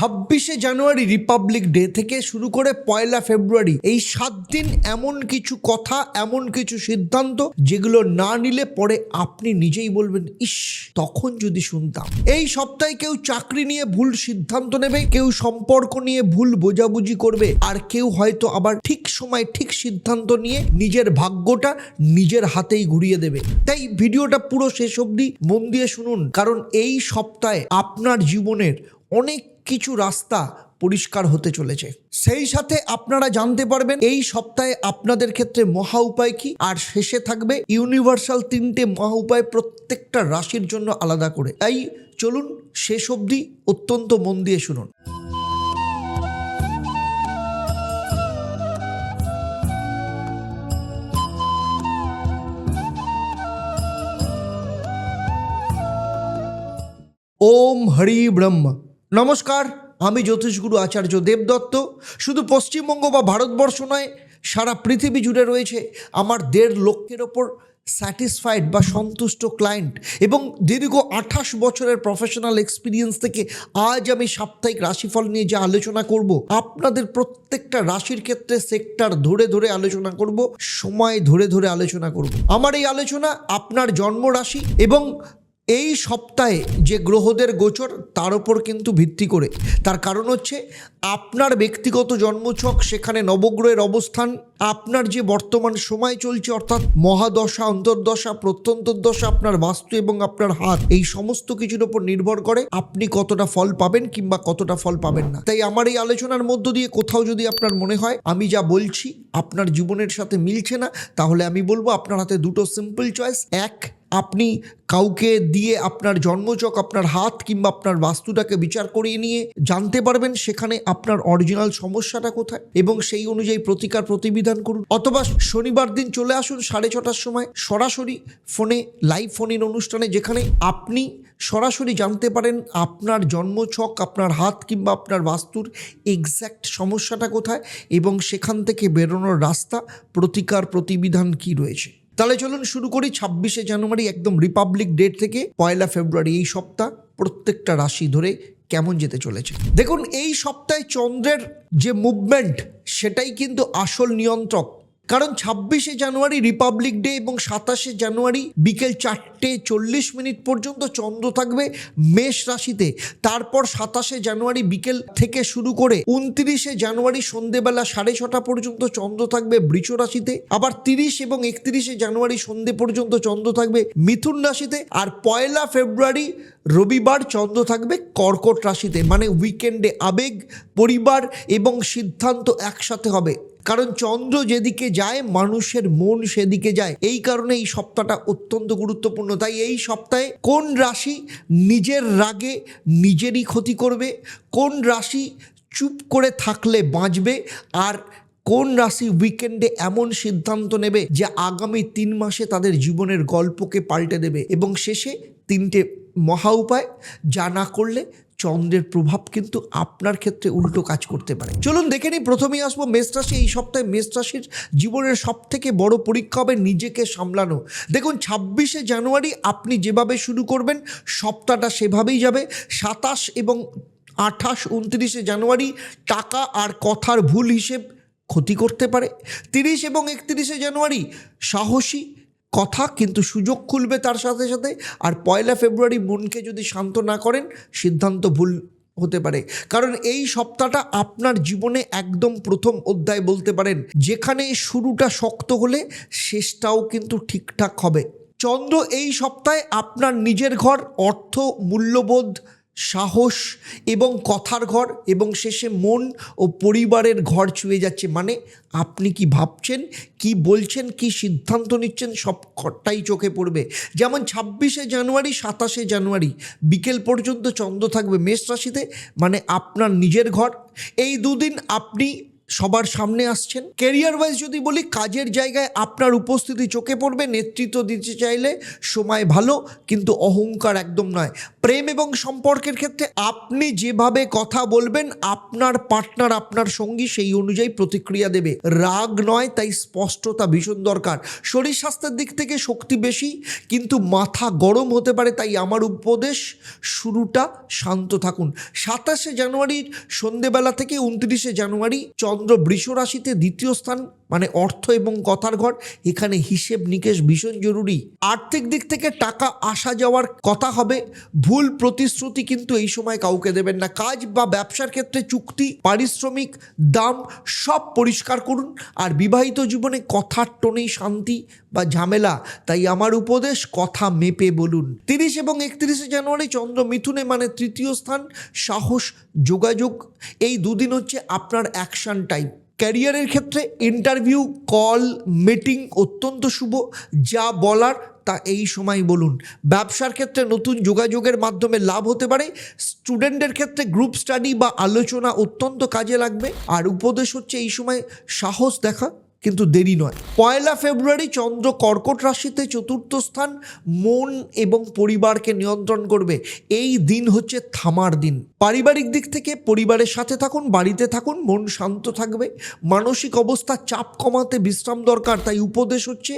26শে জানুয়ারি Republic day থেকে শুরু করে 1 ফেব্রুয়ারি এই 7 দিন এমন কিছু কথা, এমন কিছু সিদ্ধান্ত যেগুলো না নিলে পরে আপনি নিজেই বলবেন, ইস তখন যদি শুনতাম। এই সপ্তাহে কেউ চাকরি নিয়ে ভুল সিদ্ধান্ত নেবে, কেউ সম্পর্ক নিয়ে ভুল বোঝাবুঝি করবে, আর কেউ হয়তো আবার ঠিক সময় ঠিক সিদ্ধান্ত নিয়ে নিজের ভাগ্যটা নিজের হাতেই ঘুরিয়ে দেবে। তাই ভিডিওটা পুরো শেষ অবধি মন দিয়ে শুনুন, কারণ এই সপ্তাহে আপনার জীবনের অনেক কিছু রাস্তা পরিষ্কার হতে চলেছে। সেই সাথে আপনারা জানতে পারবেন এই সপ্তাহে আপনাদের ক্ষেত্রে মহা উপায় কি, আর শেষে থাকবে ইউনিভার্সাল 3টে মহা উপায় প্রত্যেকটা রাশির জন্য আলাদা করে। তাই চলুন শেষ অবধি অত্যন্ত মন দিয়ে শুনুন। ওম হরি ব্রহ্ম। নমস্কার, আমি জ্যোতিষগুরু আচার্য দেবদত্ত। শুধু পশ্চিমবঙ্গ বা ভারতবর্ষ নয়, সারা পৃথিবী জুড়ে রয়েছে আমার 1.5 লক্ষের ওপর স্যাটিসফাইড বা সন্তুষ্ট ক্লায়েন্ট, এবং দীর্ঘ 28 বছরের প্রফেশনাল এক্সপিরিয়েন্স থেকে আজ আমি সাপ্তাহিক রাশিফল নিয়ে যে আলোচনা করব, আপনাদের প্রত্যেকটা রাশির ক্ষেত্রে সেক্টর ধরে ধরে আলোচনা করব, সময় ধরে ধরে আলোচনা করব। আমার এই আলোচনা আপনার জন্ম রাশি এবং এই সপ্তাহে যে গ্রহদের গোচর তার উপর কিন্তু ভিত্তি করে। তার কারণ হচ্ছে আপনার ব্যক্তিগত জন্মছক, সেখানে নবগ্রহের অবস্থান, আপনার যে বর্তমান সময় চলছে অর্থাৎ মহাদশা, অন্তর্দশা, প্রত্যন্তর্দশা, আপনার বাস্তু এবং আপনার হাত, এই সমস্ত কিছুর উপর নির্ভর করে আপনি কতটা ফল পাবেন কিংবা কতটা ফল পাবেন না। তাই আমার এই আলোচনার মধ্য দিয়ে কোথাও যদি আপনার মনে হয় আমি যা বলছি আপনার জীবনের সাথে মিলছে না, তাহলে আমি বলবো আপনার হাতে দুটো সিম্পল চয়েস। এক, আপনি কাউকে দিয়ে আপনার জন্মচক, আপনার হাত কিংবা আপনার বাস্তুটাকে বিচার করিয়ে নিয়ে জানতে পারবেন সেখানে আপনার অরিজিনাল সমস্যাটা কোথায়, এবং সেই অনুযায়ী প্রতিকার প্রতিবিধান করুন। অথবা শনিবার দিন চলে আসুন 6:30টার সময় সরাসরি ফোনে লাইভ ফোন ইন অনুষ্ঠানে, যেখানে আপনি সরাসরি জানতে পারেন আপনার জন্মছক, আপনার হাত কিংবা আপনার বাস্তুর এক্স্যাক্ট সমস্যাটা কোথায়, এবং সেখান থেকে বেরোনোর রাস্তা, প্রতিকার প্রতিবিধান কি রয়েছে। তাহলে চলুন শুরু করি 26শে জানুয়ারি একদম রিপাবলিক ডে থেকে 1 ফেব্রুয়ারি এই সপ্তাহ প্রত্যেকটা রাশি ধরে কেমন যেতে চলেছে। দেখুন, এই সপ্তাহে চন্দ্রের যে মুভমেন্ট সেটাই কিন্তু আসল নিয়ন্ত্রক। কারণ 26শে জানুয়ারি রিপাবলিক ডে এবং 27শে জানুয়ারি বিকেল 4:40 পর্যন্ত চন্দ্র থাকবে মেষ রাশিতে। তারপর 27শে জানুয়ারি বিকেল থেকে শুরু করে 29শে জানুয়ারি সন্ধেবেলা 6:30 পর্যন্ত চন্দ্র থাকবে বৃষ রাশিতে। আবার 30 এবং 31শে জানুয়ারি সন্ধে পর্যন্ত চন্দ্র থাকবে মিথুন রাশিতে। আর 1 ফেব্রুয়ারি রবিবার চন্দ্র থাকবে কর্কট রাশিতে। মানে উইকেন্ডে আবেগ, পরিবার এবং সিদ্ধান্ত একসাথে হবে। কারণ চন্দ্র যেদিকে যায় মানুষের মন সেদিকে যায়। এই কারণে এই সপ্তাহটা অত্যন্ত গুরুত্বপূর্ণ। তাই এই সপ্তাহে কোন রাশি নিজের রাগে নিজেরই ক্ষতি করবে, কোন রাশি চুপ করে থাকলে বাঁচবে, আর কোন রাশি উইকেন্ডে এমন সিদ্ধান্ত নেবে যে আগামী 3 মাসে তাদের জীবনের গল্পকে পাল্টে দেবে, এবং শেষে 3টে মহা উপায় যা না করলে চন্দ্রের প্রভাব কিন্তু আপনার ক্ষেত্রে উল্টো কাজ করতে পারে। চলুন দেখে নিই। প্রথমেই আসবো মেষ রাশি। এই সপ্তাহে মেষ রাশির জীবনের সব থেকে বড় পরীক্ষা হবে নিজেকে সামলানো। দেখুন, 26শে জানুয়ারি আপনি যেভাবে শুরু করবেন সপ্তাহটা সেভাবেই যাবে। 27 এবং 28, 29শে জানুয়ারি টাকা আর কথার ভুল হিসেব ক্ষতি করতে পারে। 30 এবং 31শে জানুয়ারি সাহসী কথা কিন্তু সুযোগ খুলবে তার সাথে সাথে। আর 1 ফেব্রুয়ারি মনকে যদি শান্ত না করেন সিদ্ধান্ত ভুল হতে পারে। কারণ এই সপ্তাহটা আপনার জীবনে একদম প্রথম অধ্যায় বলতে পারেন, যেখানে শুরুটা শক্ত হলে শেষটাও কিন্তু ঠিকঠাক হবে। চন্দ্র এই সপ্তাহে আপনার নিজের ঘর, অর্থ, মূল্যবোধ, সাহস এবং কথার ঘর, এবং শেষে মন ও পরিবারের ঘর ছুঁয়ে যাচ্ছে। মানে আপনি কি ভাবছেন, কি বলছেন, কি সিদ্ধান্ত নিচ্ছেন সব ঘরটাই চোখে পড়বে। যেমন 26শে জানুয়ারি 27শে জানুয়ারি বিকেল পর্যন্ত চন্দ্র থাকবে মেষ রাশিতে, মানে আপনার নিজের ঘর। এই দুদিন আপনি সবার সামনে আসছেন। ক্যারিয়ার ওয়াইজ যদি বলি, কাজের জায়গায় আপনার উপস্থিতি চোখে পড়বে। নেতৃত্ব দিতে চাইলে সময় ভালো, কিন্তু অহংকার একদম নয়। প্রেম এবং সম্পর্কের ক্ষেত্রে আপনি যেভাবে কথা বলবেন, আপনার পার্টনার, আপনার সঙ্গী সেই অনুযায়ী প্রতিক্রিয়া দেবে। রাগ নয়, তাই স্পষ্টতা ভীষণ দরকার। শরীর স্বাস্থ্যের দিক থেকে শক্তি বেশি, কিন্তু মাথা গরম হতে পারে, তাই আমার উপদেশ শুরুটা শান্ত থাকুন। 27শে জানুয়ারির সন্ধেবেলা থেকে 29শে জানুয়ারি চন্দ্র বৃষ রাশিতে, দ্বিতীয় স্থান মানে অর্থ এবং কথার ঘর। এখানে হিসেব নিকেশ ভীষণ জরুরি। আর্থিক দিক থেকে টাকা আসা যাওয়ার কথা হবে। ভুল প্রতিশ্রুতি কিন্তু এই সময় কাউকে দেবেন না। কাজ বা ব্যবসার ক্ষেত্রে চুক্তি, পারিশ্রমিক, দাম সব পরিষ্কার করুন। আর বিবাহিত জীবনে কথার টোনেই শান্তি বা ঝামেলা, তাই আমার উপদেশ কথা মেপে বলুন। 30 এবং 31শে জানুয়ারি চন্দ্র মিথুনে মানে তৃতীয় স্থান, সাহস, যোগাযোগ, এই দুদিন হচ্ছে আপনার অ্যাকশন টাইম। ক্যারিয়ারের ক্ষেত্রে ইন্টারভিউ, কল, মিটিং অত্যন্ত শুভ। যা বলার তা এই সময় বলুন। ব্যবসার ক্ষেত্রে নতুন যোগাযোগের মাধ্যমে লাভ হতে পারে। স্টুডেন্টের ক্ষেত্রে গ্রুপ স্টাডি বা আলোচনা অত্যন্ত কাজে লাগবে। আর উপদেশ হচ্ছে এই সময় সাহস দেখা, কিন্তু দেরি নয়। 1 ফেব্রুয়ারি চন্দ্র কর্কট রাশিতে, চতুর্থ স্থান, মন এবং পরিবারকে নিয়ন্ত্রণ করবে। এই দিন হচ্ছে থামার দিন। পারিবারিক দিক থেকে পরিবারের সাথে থাকুন, বাড়িতে থাকুন, মন শান্ত থাকবে। মানসিক অবস্থা চাপ কমাতে বিশ্রাম দরকার, তাই উপদেশ হচ্ছে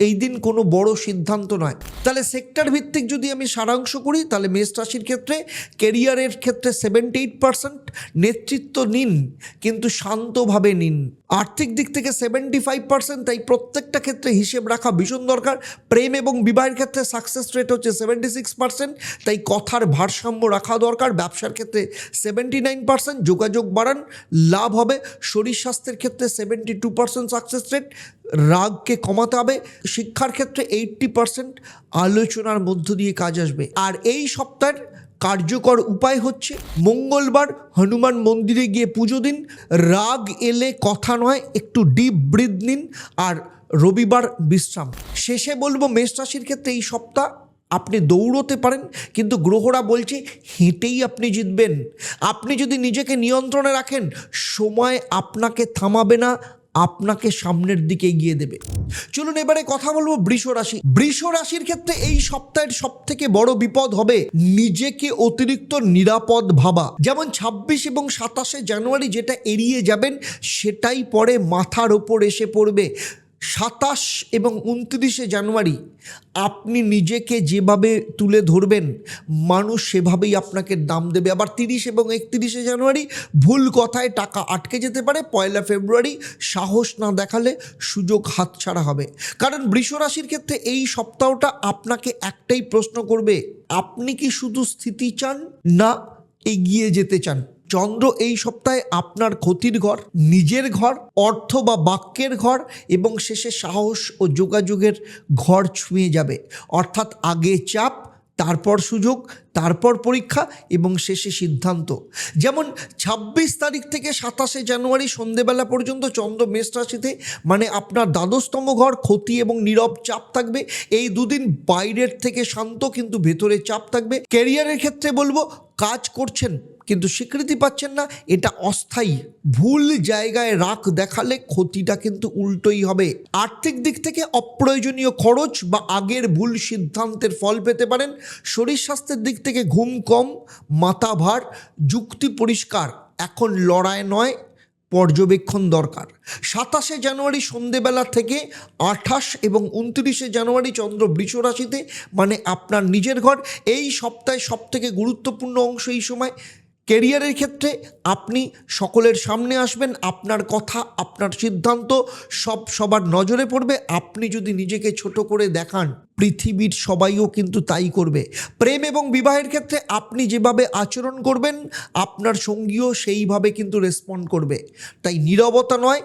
এই দিন কোনো বড় সিদ্ধান্ত নয়। তাহলে সেক্টর ভিত্তিক যদি আমি সারাংশ করি, তাহলে মেষ রাশির ক্ষেত্রে ক্যারিয়ারের ক্ষেত্রে 78%, নেতৃত্ব নিন কিন্তু শান্তভাবে নিন। আর্থিক দিক থেকে 75%, তাই প্রত্যেকটা ক্ষেত্রে হিসেব রাখা ভীষণ দরকার। প্রেম এবং বিবাহের ক্ষেত্রে সাকসেস রেট হচ্ছে 76%, তাই কথার ভারসাম্য রাখা দরকার। ব্যবসার ক্ষেত্রে 79%, যোগাযোগ বাড়ান, লাভ হবে। শরীর স্বাস্থ্যের ক্ষেত্রে 72% সাকসেস রেট, রাগকে কমাতে হবে। শিক্ষার ক্ষেত্রে 80%, আলোচনার মধ্য দিয়ে কাজ আসবে। আর এই সপ্তাহের কার্যকর উপায় হচ্ছে মঙ্গলবার হনুমান মন্দিরে গিয়ে পুজো দিন। রাগ এলে কথা নয়, একটু ডিপ ব্রিথ নিন। আর রবিবার বিশ্রাম। শেষে বলবো, মেষ রাশির ক্ষেত্রে এই সপ্তাহ আপনি দৌড়তে পারেন, কিন্তু গ্রহরা বলছে হেঁটেই আপনি জিতবেন। আপনি যদি নিজেকে নিয়ন্ত্রণে রাখেন, সময় আপনাকে থামাবে না, আপনাকে সামনের দিকে এগিয়ে দেবে। চলুন এবারে কথা বলবো বৃষ রাশি। বৃষ রাশির ক্ষেত্রে এই সপ্তাহের সব থেকে বড় বিপদ হবে নিজেকে অতিরিক্ত নিরাপদ ভাবা। যেমন 26 এবং 27শে জানুয়ারি যেটা এড়িয়ে যাবেন, সেটাই পরে মাথার ওপর এসে পড়বে। 27 এবং 29শে জানুয়ারি আপনি নিজেকে যেভাবে তুলে ধরবেন, মানুষ সেভাবেই আপনাকে দাম দেবে। আবার 30 এবং 31শে জানুয়ারি ভুল কথায় টাকা আটকে যেতে পারে। 1 ফেব্রুয়ারি সাহস না দেখালে সুযোগ হাতছাড়া হবে। কারণ বৃষ রাশির ক্ষেত্রে এই সপ্তাহটা আপনাকে একটাই প্রশ্ন করবে, আপনি কি শুধু স্থিতি চান না এগিয়ে যেতে চান? চন্দ্র এই সপ্তাহে আপনার ক্ষতির ঘর, নিজের ঘর, অর্থ বা বাক্যের ঘর এবং শেষে সাহস ও যোগাযোগের ঘর ছুঁয়ে যাবে। অর্থাৎ আগে চাপ, তারপর সুযোগ, তারপর পরীক্ষা এবং শেষে সিদ্ধান্ত। যেমন 26 তারিখ থেকে 27শে জানুয়ারি সন্ধেবেলা পর্যন্ত চন্দ্র মেষ রাশিতে, মানে আপনার দ্বাদশতম ঘর, ক্ষতি এবং নীরব চাপ থাকবে। এই দুদিন বাইরের থেকে শান্ত, কিন্তু ভেতরে চাপ থাকবে। ক্যারিয়ারের ক্ষেত্রে বলবো, কাজ করছেন কিন্তু স্বীকৃতি পাচ্ছেন না, এটা অস্থায়ী। ভুল জায়গায় রাগ দেখালে ক্ষতিটা কিন্তু উল্টোই হবে। আর্থিক দিক থেকে অপ্রয়োজনীয় খরচ বা আগের ভুল সিদ্ধান্তের ফল পেতে পারেন। শরীর স্বাস্থ্যের দিক থেকে ঘুম কম, মাথা ভার, যুক্তি পরিষ্কার। এখন লড়াই নয়, পর্যবেক্ষণ দরকার। 27শে জানুয়ারি সন্ধেবেলা থেকে 28 এবং 29শে জানুয়ারি চন্দ্র বৃষ রাশিতে, মানে আপনার নিজের ঘর। এই সপ্তাহে সব থেকে গুরুত্বপূর্ণ অংশ এই সময়। ক্যারিয়ারের ক্ষেত্রে আপনি সকলের সামনে আসবেন, আপনার কথা, আপনার সিদ্ধান্ত সবার নজরে পড়বে। আপনি যদি নিজেকে ছোট করে দেখান, পৃথিবীর সবাইও কিন্তু তাই করবে। প্রেম এবং বিবাহের ক্ষেত্রে আপনি যেভাবে আচরণ করবেন, আপনার সঙ্গীও সেইভাবে কিন্তু রেসপন্ড করবে। তাই নীরবতা নয়,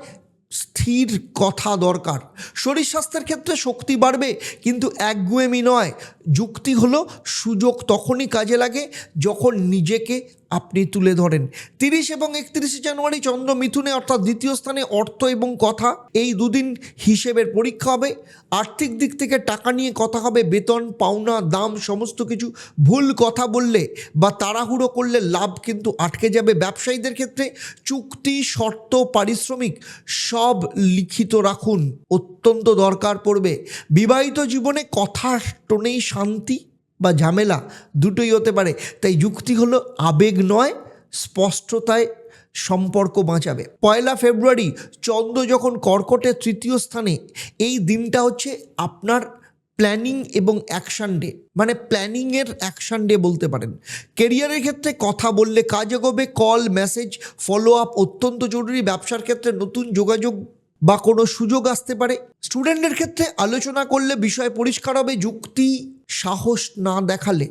স্থির কথা দরকার। শরীর স্বাস্থ্যের ক্ষেত্রে শক্তি বাড়বে, কিন্তু একগুঁয়েমি নয়। যুক্তি হলো, সুযোগ তখনই কাজে লাগে যখন নিজেকে আপনি তুলে ধরেন। 30 এবং 31 জানুয়ারি চন্দ্র মিথুনে অর্থাৎ দ্বিতীয় স্থানে অর্থ এবং কথা, এই দুদিন হিসেবের পরীক্ষা হবে। আর্থিক দিক থেকে টাকা নিয়ে কথা হবে, বেতন পাওনা দাম সমস্ত কিছু। ভুল কথা বললে বা তাড়াহুড়ো করলে লাভ কিন্তু আটকে যাবে। ব্যবসায়ীদের ক্ষেত্রে চুক্তি, শর্ত, পারিশ্রমিক সব লিখিত রাখুন, অত্যন্ত দরকার পড়বে। বিবাহিত জীবনে কথার টোনেই শান্তি বা ঝামেলা দুটোই হতে পারে, তাই যুক্তি হলো আবেগ নয়, স্পষ্টতায় সম্পর্ক বাঁচাবে। 1 ফেব্রুয়ারি চন্দ্র যখন কর্কটের তৃতীয় স্থানে, এই দিনটা হচ্ছে আপনার প্ল্যানিং এবং অ্যাকশান ডে, মানে প্ল্যানিংয়ের অ্যাকশান ডে বলতে পারেন। কেরিয়ারের ক্ষেত্রে কথা বললে কাজ এগোবে, কল মেসেজ ফলো আপ অত্যন্ত জরুরি। ব্যবসার ক্ষেত্রে নতুন যোগাযোগ বা কোনো সুযোগ আসতে পারে। স্টুডেন্টের ক্ষেত্রে আলোচনা করলে বিষয় পরিষ্কার হবে। যুক্তি সাহস না দেখালে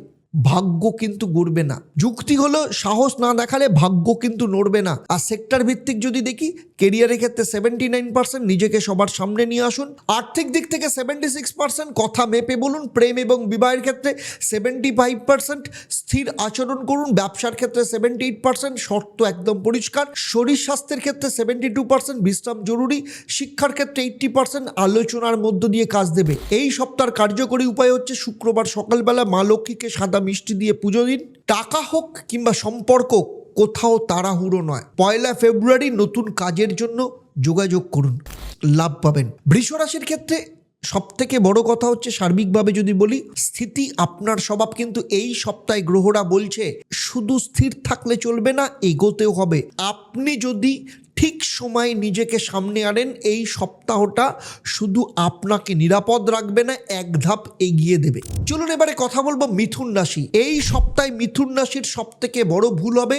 ভাগ্য কিন্তু গড়বে না। যুক্তি হলো সাহস না দেখালে ভাগ্য কিন্তু নড়বে না। আর সেক্টর ভিত্তিক যদি দেখি, কেরিয়ারের ক্ষেত্রে 79% নিজেকে সবার সামনে নিয়ে আসুন। আর্থিক দিক থেকে 76% কথা মেপে বলুন। প্রেম এবং বিবাহের ক্ষেত্রে 75% স্থির আচরণ করুন। ব্যবসার ক্ষেত্রে 78% শর্ত একদম পরিষ্কার। শরীর স্বাস্থ্যের ক্ষেত্রে 72% বিশ্রাম জরুরি। শিক্ষার ক্ষেত্রে 80% আলোচনার মধ্য দিয়ে কাজ দেবে। এই সপ্তাহের কার্যকরী উপায় হচ্ছে শুক্রবার সকালবেলা মা লক্ষ্মীকে সাদা মিষ্টি দিয়ে পুজো দিন। টাকা হোক কিংবা সম্পর্ক, কোথাও তাড়াহুড়ো নয়। 1 ফেব্রুয়ারি নতুন কাজের জন্য যোগাযোগ করুন, লাভ পাবেন। বৃষ রাশির ক্ষেত্রে সব থেকে বড় কথা হচ্ছে সার্বিকভাবে যদি বলি, স্থিতি আপনার স্বভাব, কিন্তু এই সপ্তাহে গ্রহরা বলছে শুধু স্থির থাকলে চলবে না, এগোতেও হবে। আপনি যদি ঠিক সময় নিজেকে সামনে আনেন, এই সপ্তাহটা শুধু আপনাকে নিরাপদ রাখবে না, এক ধাপ এগিয়ে দেবে। চলুন এবারে কথা বলবো মিথুন রাশি। এই সপ্তাহে মিথুন রাশির সব থেকে বড় ভুল হবে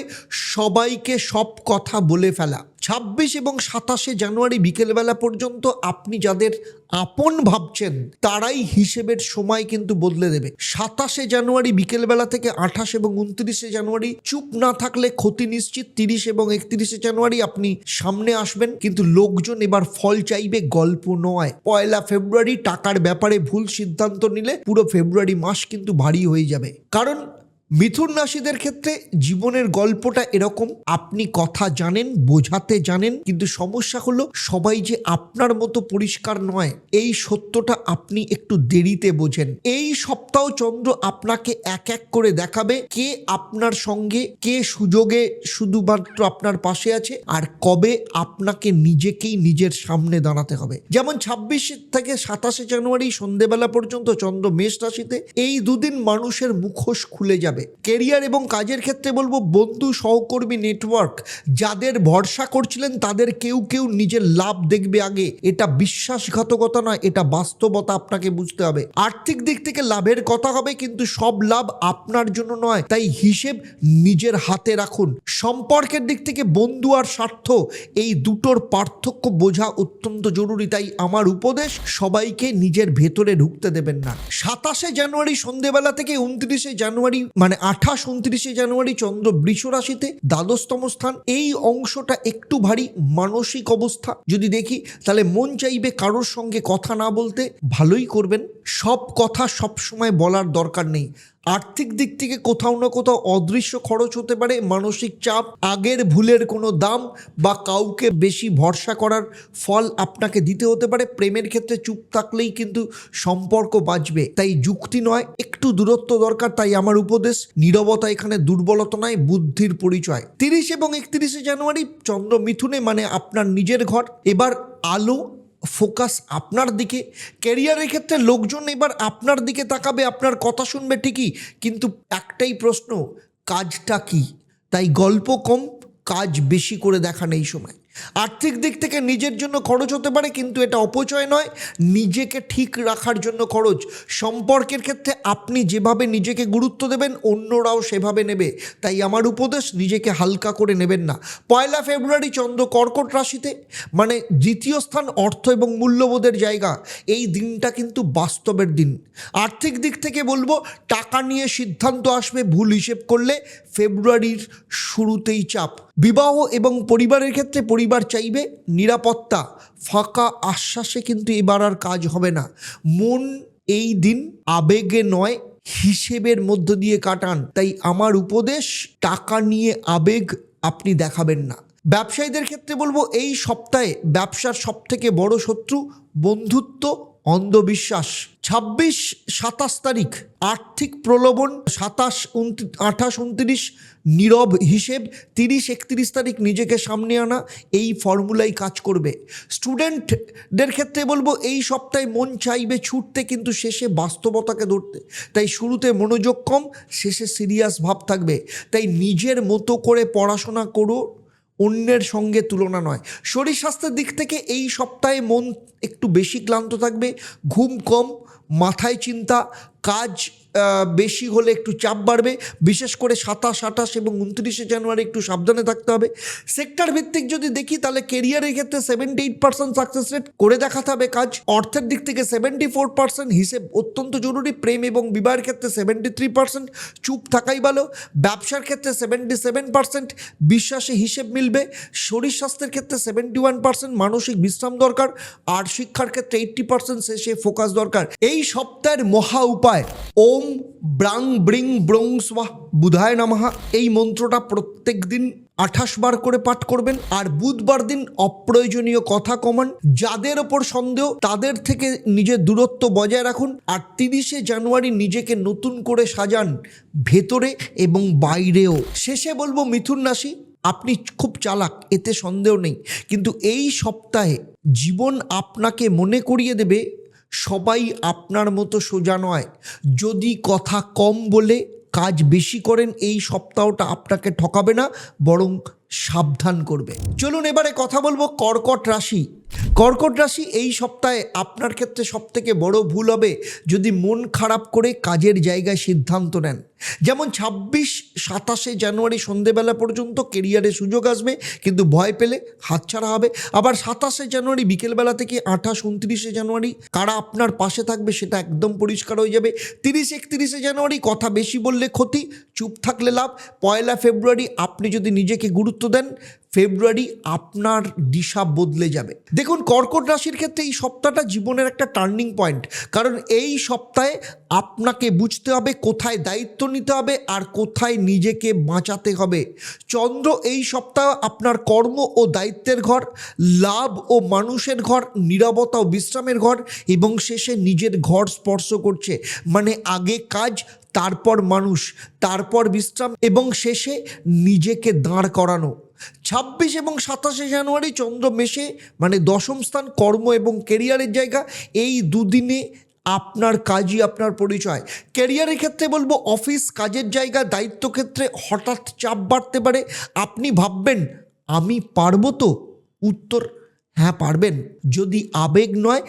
সবাইকে সব কথা বলে ফেলা। 26 এবং 27 জানুয়ারি বিকেলবেলা পর্যন্ত আপনি যাদের আপন ভাবছেন তারাই হিসেবের সময় কিন্তু বদলে দেবে। 27 জানুয়ারি বিকেলবেলা থেকে 28 এবং 29 জানুয়ারি চুপ না থাকলে ক্ষতি নিশ্চিত। 30 এবং 31 জানুয়ারি আপনি সামনে আসবেন, কিন্তু লোকজন এবার ফল চাইবে, গল্প নয়। 1 ফেব্রুয়ারি টাকার ব্যাপারে ভুল সিদ্ধান্ত নিলে পুরো ফেব্রুয়ারি মাস কিন্তু ভারী হয়ে যাবে। কারণ মিথুন রাশিদের ক্ষেত্রে জীবনের গল্পটা এরকম, আপনি কথা জানেন, বোঝাতে জানেন, কিন্তু সমস্যা হলো সবাই যে আপনার মতো পরিষ্কার নয়, এই সত্যটা আপনি একটু দেরিতে বোঝেন। এই সপ্তাহ চন্দ্র আপনাকে এক এক করে দেখাবে কে আপনার সঙ্গে, কে সুযোগে শুধুমাত্র আপনার পাশে আছে, আর কবে আপনাকে নিজেকেই নিজের সামনে দাঁড়াতে হবে। যেমন 26 থেকে 27 জানুয়ারি সন্ধেবেলা পর্যন্ত চন্দ্র মেষ রাশিতে, এই দুদিন মানুষের মুখোশ খুলে যাবে। কেরিয়ার এবং কাজের ক্ষেত্রে বলবো বন্ধু, সহকর্মী, নেটওয়ার্ক, যাদের ভরসা করছিলেন তাদের কেউ কেউ নিজের লাভ দেখবে আগে। এটা বিশ্বাসঘাতকতা নয়, এটা বাস্তবতা, আপনাকে বুঝতে হবে। আর্থিক দিক থেকে লাভের কথা হবে, কিন্তু সব লাভ আপনার জন্য নয়, তাই হিসেব নিজের হাতে রাখুন। সম্পর্কের দিক থেকে বন্ধু আর স্বার্থ, এই দুটোর পার্থক্য বোঝা অত্যন্ত জরুরি, তাই আমার উপদেশ সবাইকে নিজের ভেতরে ঢুকতে দেবেন না। 27 জানুয়ারি সন্ধেবেলা থেকে 29 জানুয়ারি মানে 28-29 জানুয়ারি চন্দ্র বৃষ রাশিতে দ্বাদশতম স্থান। এই অংশটা একটু ভারী। মানসিক অবস্থা যদি দেখি, তাহলে মন চাইবে কারোর সঙ্গে কথা না বলতে। ভালোই করবেন, সব কথা সব সময় বলার দরকার নেই। আর্থিক দিক থেকে কোথাও না কোথাও অদৃশ্য খরচ হতে পারে, মানসিক চাপ, আগের ভুলের কোনো দাম, বা কাউকে বেশি ভরসা করার ফল আপনাকে দিতে হতে পারে। প্রেমের ক্ষেত্রে চুপ থাকলেই কিন্তু সম্পর্ক বাঁচবে, তাই যুক্তি নয়, একটু দূরত্ব দরকার। তাই আমার উপদেশ, নীরবতা এখানে দুর্বলতা নয়, বুদ্ধির পরিচয়। 30 এবং 31 জানুয়ারি চন্দ্র মিথুনে, মানে আপনার নিজের ঘর, এবার আলো ফোকাস আপনার দিকে। ক্যারিয়ারের ক্ষেত্রে লোকজন এবার আপনার দিকে তাকাবে, আপনার কথা শুনবে ঠিকই, কিন্তু একটাই প্রশ্ন, কাজটা কি? তাই গল্প কম, কাজ বেশি করে দেখান এই সময়। আর্থিক দিক থেকে নিজের জন্য খরচ হতে পারে, কিন্তু এটা অপচয় নয়, নিজেকে ঠিক রাখার জন্য খরচ। সম্পর্কের ক্ষেত্রে আপনি যেভাবে নিজেকে গুরুত্ব দেবেন, অন্যরাও সেভাবে নেবে, তাই আমার উপদেশ, নিজেকে হালকা করে নেবেন না। 1 ফেব্রুয়ারি চন্দ্র কর্কট রাশিতে, মানে দ্বিতীয় স্থান, অর্থ এবং মূল্যবোধের জায়গা। এই দিনটা কিন্তু বাস্তবের দিন। আর্থিক দিক থেকে বলবো টাকা নিয়ে সিদ্ধান্ত আসবে, ভুল হিসেব করলে ফেব্রুয়ারির শুরুতেই চাপ। বিবাহ এবং পরিবারের ক্ষেত্রে পরিবার চাইবে নিরাপত্তা, ফাঁকা আশ্বাসে কিন্তু এবার আর কাজ হবে না। মন এই দিন আবেগে নয়, হিসেবের মধ্য দিয়ে কাটান। তাই আমার উপদেশ, টাকা নিয়ে আবেগ আপনি দেখাবেন না। ব্যবসায়ীদের ক্ষেত্রে বলবো এই সপ্তাহে ব্যবসার সবথেকে বড় শত্রু বন্ধুত্ব, অন্ধবিশ্বাস। 26-27 তারিখ আর্থিক প্রলোভন, 27-28-29 নীরব হিসেব, 30-31 তারিখ নিজেকে সামনে আনা, এই ফর্মুলাই কাজ করবে। স্টুডেন্টদের ক্ষেত্রে বলবো এই সপ্তাহে মন চাইবে ছুটতে, কিন্তু শেষে বাস্তবতাকে ধরতে। তাই শুরুতে মনোযোগ কম, শেষে সিরিয়াস ভাব থাকবে। তাই নিজের মতো করে পড়াশোনা করো, অন্যের সঙ্গে তুলনা নয়। শরীর স্বাস্থ্যের দিক থেকে এই সপ্তাহে মন একটু বেশি ক্লান্ত থাকবে, ঘুম কম, মাথায় চিন্তা, কাজ বেশি হলে একটু চাপ বাড়বে। বিশেষ করে 27-28 এবং 29 জানুয়ারি একটু সাবধানে থাকতে হবে। সেক্টর ভিত্তিক যদি দেখি তাহলে কেরিয়ারের ক্ষেত্রে 78% সাকসেস রেট করে দেখাতে হবে কাজ। অর্থের দিক থেকে 74%, হিসেব অত্যন্ত জরুরি। প্রেম এবং বিবাহের ক্ষেত্রে 73%, চুপ থাকাই ভালো। ব্যবসার ক্ষেত্রে 77%, বিশ্বাসে হিসেব মিলবে। শরীর স্বাস্থ্যের ক্ষেত্রে 71%, মানসিক বিশ্রাম দরকার। আর শিক্ষার ক্ষেত্রে 80%, শেষে ফোকাস দরকার। এই সপ্তাহের মহা উপায় ওম ব্রাং ব্রিং ব্রং স্বাহ বুধায় নমঃ, এই মন্ত্রটা প্রত্যেক দিন 28 বার করে পাঠ করবেন। আর বুধবার দিন অপ্রয়োজনীয় কথা কমান, যাদের ওপর সন্দেহ তাদের থেকে নিজের দূরত্ব বজায় রাখুন। আর 30 জানুয়ারি নিজেকে নতুন করে সাজান, ভেতরে এবং বাইরেও। শেষে বলবো মিথুন রাশি, আপনি খুব চালাক, এতে সন্দেহ নেই, কিন্তু এই সপ্তাহে জীবন আপনাকে মনে করিয়ে দেবে সবাই আপনার মতো সোজা নয়। যদি কথা কম বলে কাজ বেশি করেন, এই সপ্তাহটা আপনাকে ঠকাবে না, বরং সাবধান করবে। চলুন এবারে কথা বলবো কর্কট রাশি। কর্কট রাশি এই সপ্তাহে আপনার ক্ষেত্রে সবথেকে বড় ভুল হবে যদি মন খারাপ করে কাজের জায়গায় সিদ্ধান্ত নেন। যেমন 26-27 জানুয়ারি সন্ধেবেলা পর্যন্ত কেরিয়ারে সুযোগ আসবে, কিন্তু ভয় পেলে হাতছাড়া হবে। আবার 27 জানুয়ারি বিকেলবেলা থেকে 28-29 জানুয়ারি কারা আপনার পাশে থাকবে সেটা একদম পরিষ্কার হয়ে যাবে। 30-31 জানুয়ারি কথা বেশি বললে ক্ষতি, চুপ থাকলে লাভ। 1 ফেব্রুয়ারি আপনি যদি নিজেকে গুরুত্ব দেন, ফেব্রুয়ারি আপনার দিশা বদলে যাবে। দেখুন কর্কট রাশির ক্ষেত্রে এই সপ্তাহটা জীবনের একটা টার্নিং পয়েন্ট, কারণ এই সপ্তাহে আপনাকে বুঝতে হবে কোথায় দায়িত্ব নিতে হবে আর কোথায় নিজেকে বাঁচাতে হবে। চন্দ্র এই সপ্তাহ আপনার কর্ম ও দায়িত্বের ঘর, লাভ ও মানুষের ঘর, নীরবতা ও বিশ্রামের ঘর, এবং শেষে নিজের ঘর স্পর্শ করছে। মানে আগে কাজ, তারপর মানুষ, তারপর বিশ্রাম, এবং শেষে নিজেকে দাঁড় করানো। 26 এবং 27 জানুয়ারি চন্দ্র মেষে, মানে দশম স্থান, কর্ম এবং কেরিয়ারের জায়গা। এই দুদিনে আপনার কাজই আপনার পরিচয়। ক্যারিয়ারের ক্ষেত্রে বলবো অফিস, কাজের জায়গা, দায়িত্ব ক্ষেত্রে হঠাৎ চাপ বাড়তে পারে। আপনি ভাববেন আমি পারবো তো? উত্তর হ্যাঁ পারবেন, যদি আবেগ নয়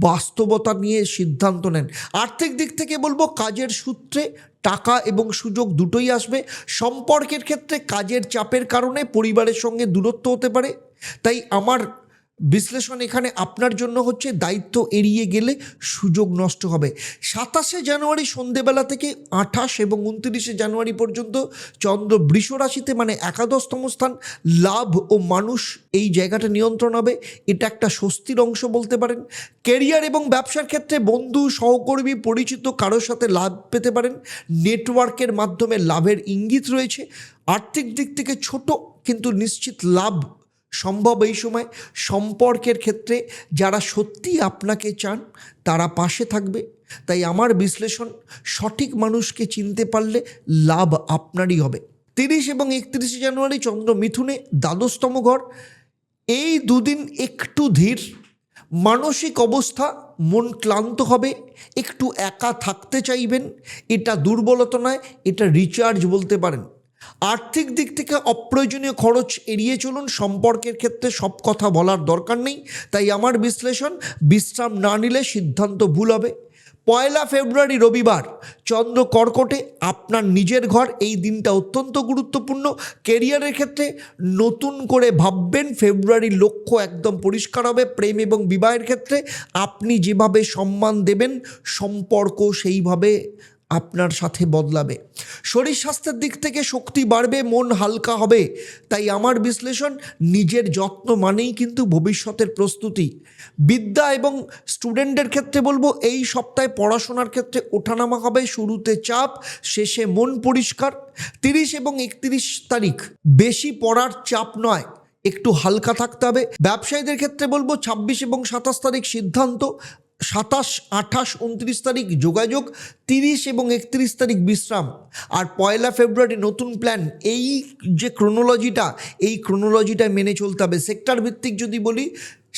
বাস্তবতা নিয়ে সিদ্ধান্ত নেন। আর্থিক দিক থেকে বলবো কাজের সূত্রে টাকা এবং সুযোগ দুটোই আসবে। সম্পর্কের ক্ষেত্রে কাজের চাপের কারণে পরিবারের সঙ্গে দূরত্ব হতে পারে। তাই আমার বিশ্লেষণ এখানে আপনার জন্য হচ্ছে দায়িত্ব এড়িয়ে গেলে সুযোগ নষ্ট হবে। 27 জানুয়ারি সন্ধেবেলা থেকে 28 এবং 29 জানুয়ারি পর্যন্ত চন্দ্র বৃষ রাশিতে, মানে একাদশতম স্থান, লাভ ও মানুষ এই জায়গাটা নিয়ন্ত্রণ হবে। এটা একটা স্বস্তির অংশ বলতে পারেন। কেরিয়ার এবং ব্যবসার ক্ষেত্রে বন্ধু, সহকর্মী, পরিচিত কারোর সাথে লাভ পেতে পারেন। নেটওয়ার্কের মাধ্যমে লাভের ইঙ্গিত রয়েছে। আর্থিক দিক থেকে ছোট কিন্তু নিশ্চিত লাভ সম্ভব এই সময়। সম্পর্কের ক্ষেত্রে যারা সত্যি আপনাকে চান তারা পাশে থাকবে। তাই আমার বিশ্লেষণ, সঠিক মানুষকে চিনতে পারলে লাভ আপনারই হবে। 30 এবং 31 জানুয়ারি চন্দ্র মিথুনে, দ্বাদশতম ঘর। এই দুদিন একটু ধীর, মানসিক অবস্থা, মন ক্লান্ত হবে, একটু একা থাকতে চাইবেন। এটা দুর্বলতা নয়, এটা রিচার্জ বলতে পারেন। আর্থিক দিক থেকে অপ্রয়োজনীয় খরচ এড়িয়ে চলুন। সম্পর্কের ক্ষেত্রে সব কথা বলার দরকার নেই। তাই আমার বিশ্লেষণ, বিশ্রাম না নিলে সিদ্ধান্ত ভুল হবে। 1 ফেব্রুয়ারি রবিবার চন্দ্র কর্কটে, আপনার নিজের ঘর। এই দিনটা অত্যন্ত গুরুত্বপূর্ণ। কেরিয়ারের ক্ষেত্রে নতুন করে ভাববেন, ফেব্রুয়ারির লক্ষ্য একদম পরিষ্কার হবে। প্রেম এবং বিবাহের ক্ষেত্রে আপনি যেভাবে সম্মান দেবেন সম্পর্ক সেইভাবে আপনার সাথে বদলাবে। শরীর স্বাস্থ্যের দিক থেকে শক্তি বাড়বে, মন হালকা হবে। তাই আমার বিশ্লেষণ, নিজের যত্ন মানেই কিন্তু ভবিষ্যতের প্রস্তুতি। বিদ্যা এবং স্টুডেন্টদের ক্ষেত্রে বলবো, এই সপ্তাহে পড়াশোনার ক্ষেত্রে ওঠানামা হবে, শুরুতে চাপ, শেষে মন পরিষ্কার। 30 এবং 31 তারিখ বেশি পড়ার চাপ নয়, একটু হালকা থাকতে হবে। ব্যবসায়ীদের ক্ষেত্রে বলবো 26 এবং 27 তারিখ সিদ্ধান্ত, 27, 28, 29 তারিখ যোগাযোগ, 30 এবং 31 তারিখ বিশ্রাম, আর 1 ফেব্রুয়ারি নতুন প্ল্যান। এই যে ক্রোনোলজিটা মেনে চলতে হবে। সেক্টর ভিত্তিক যদি বলি,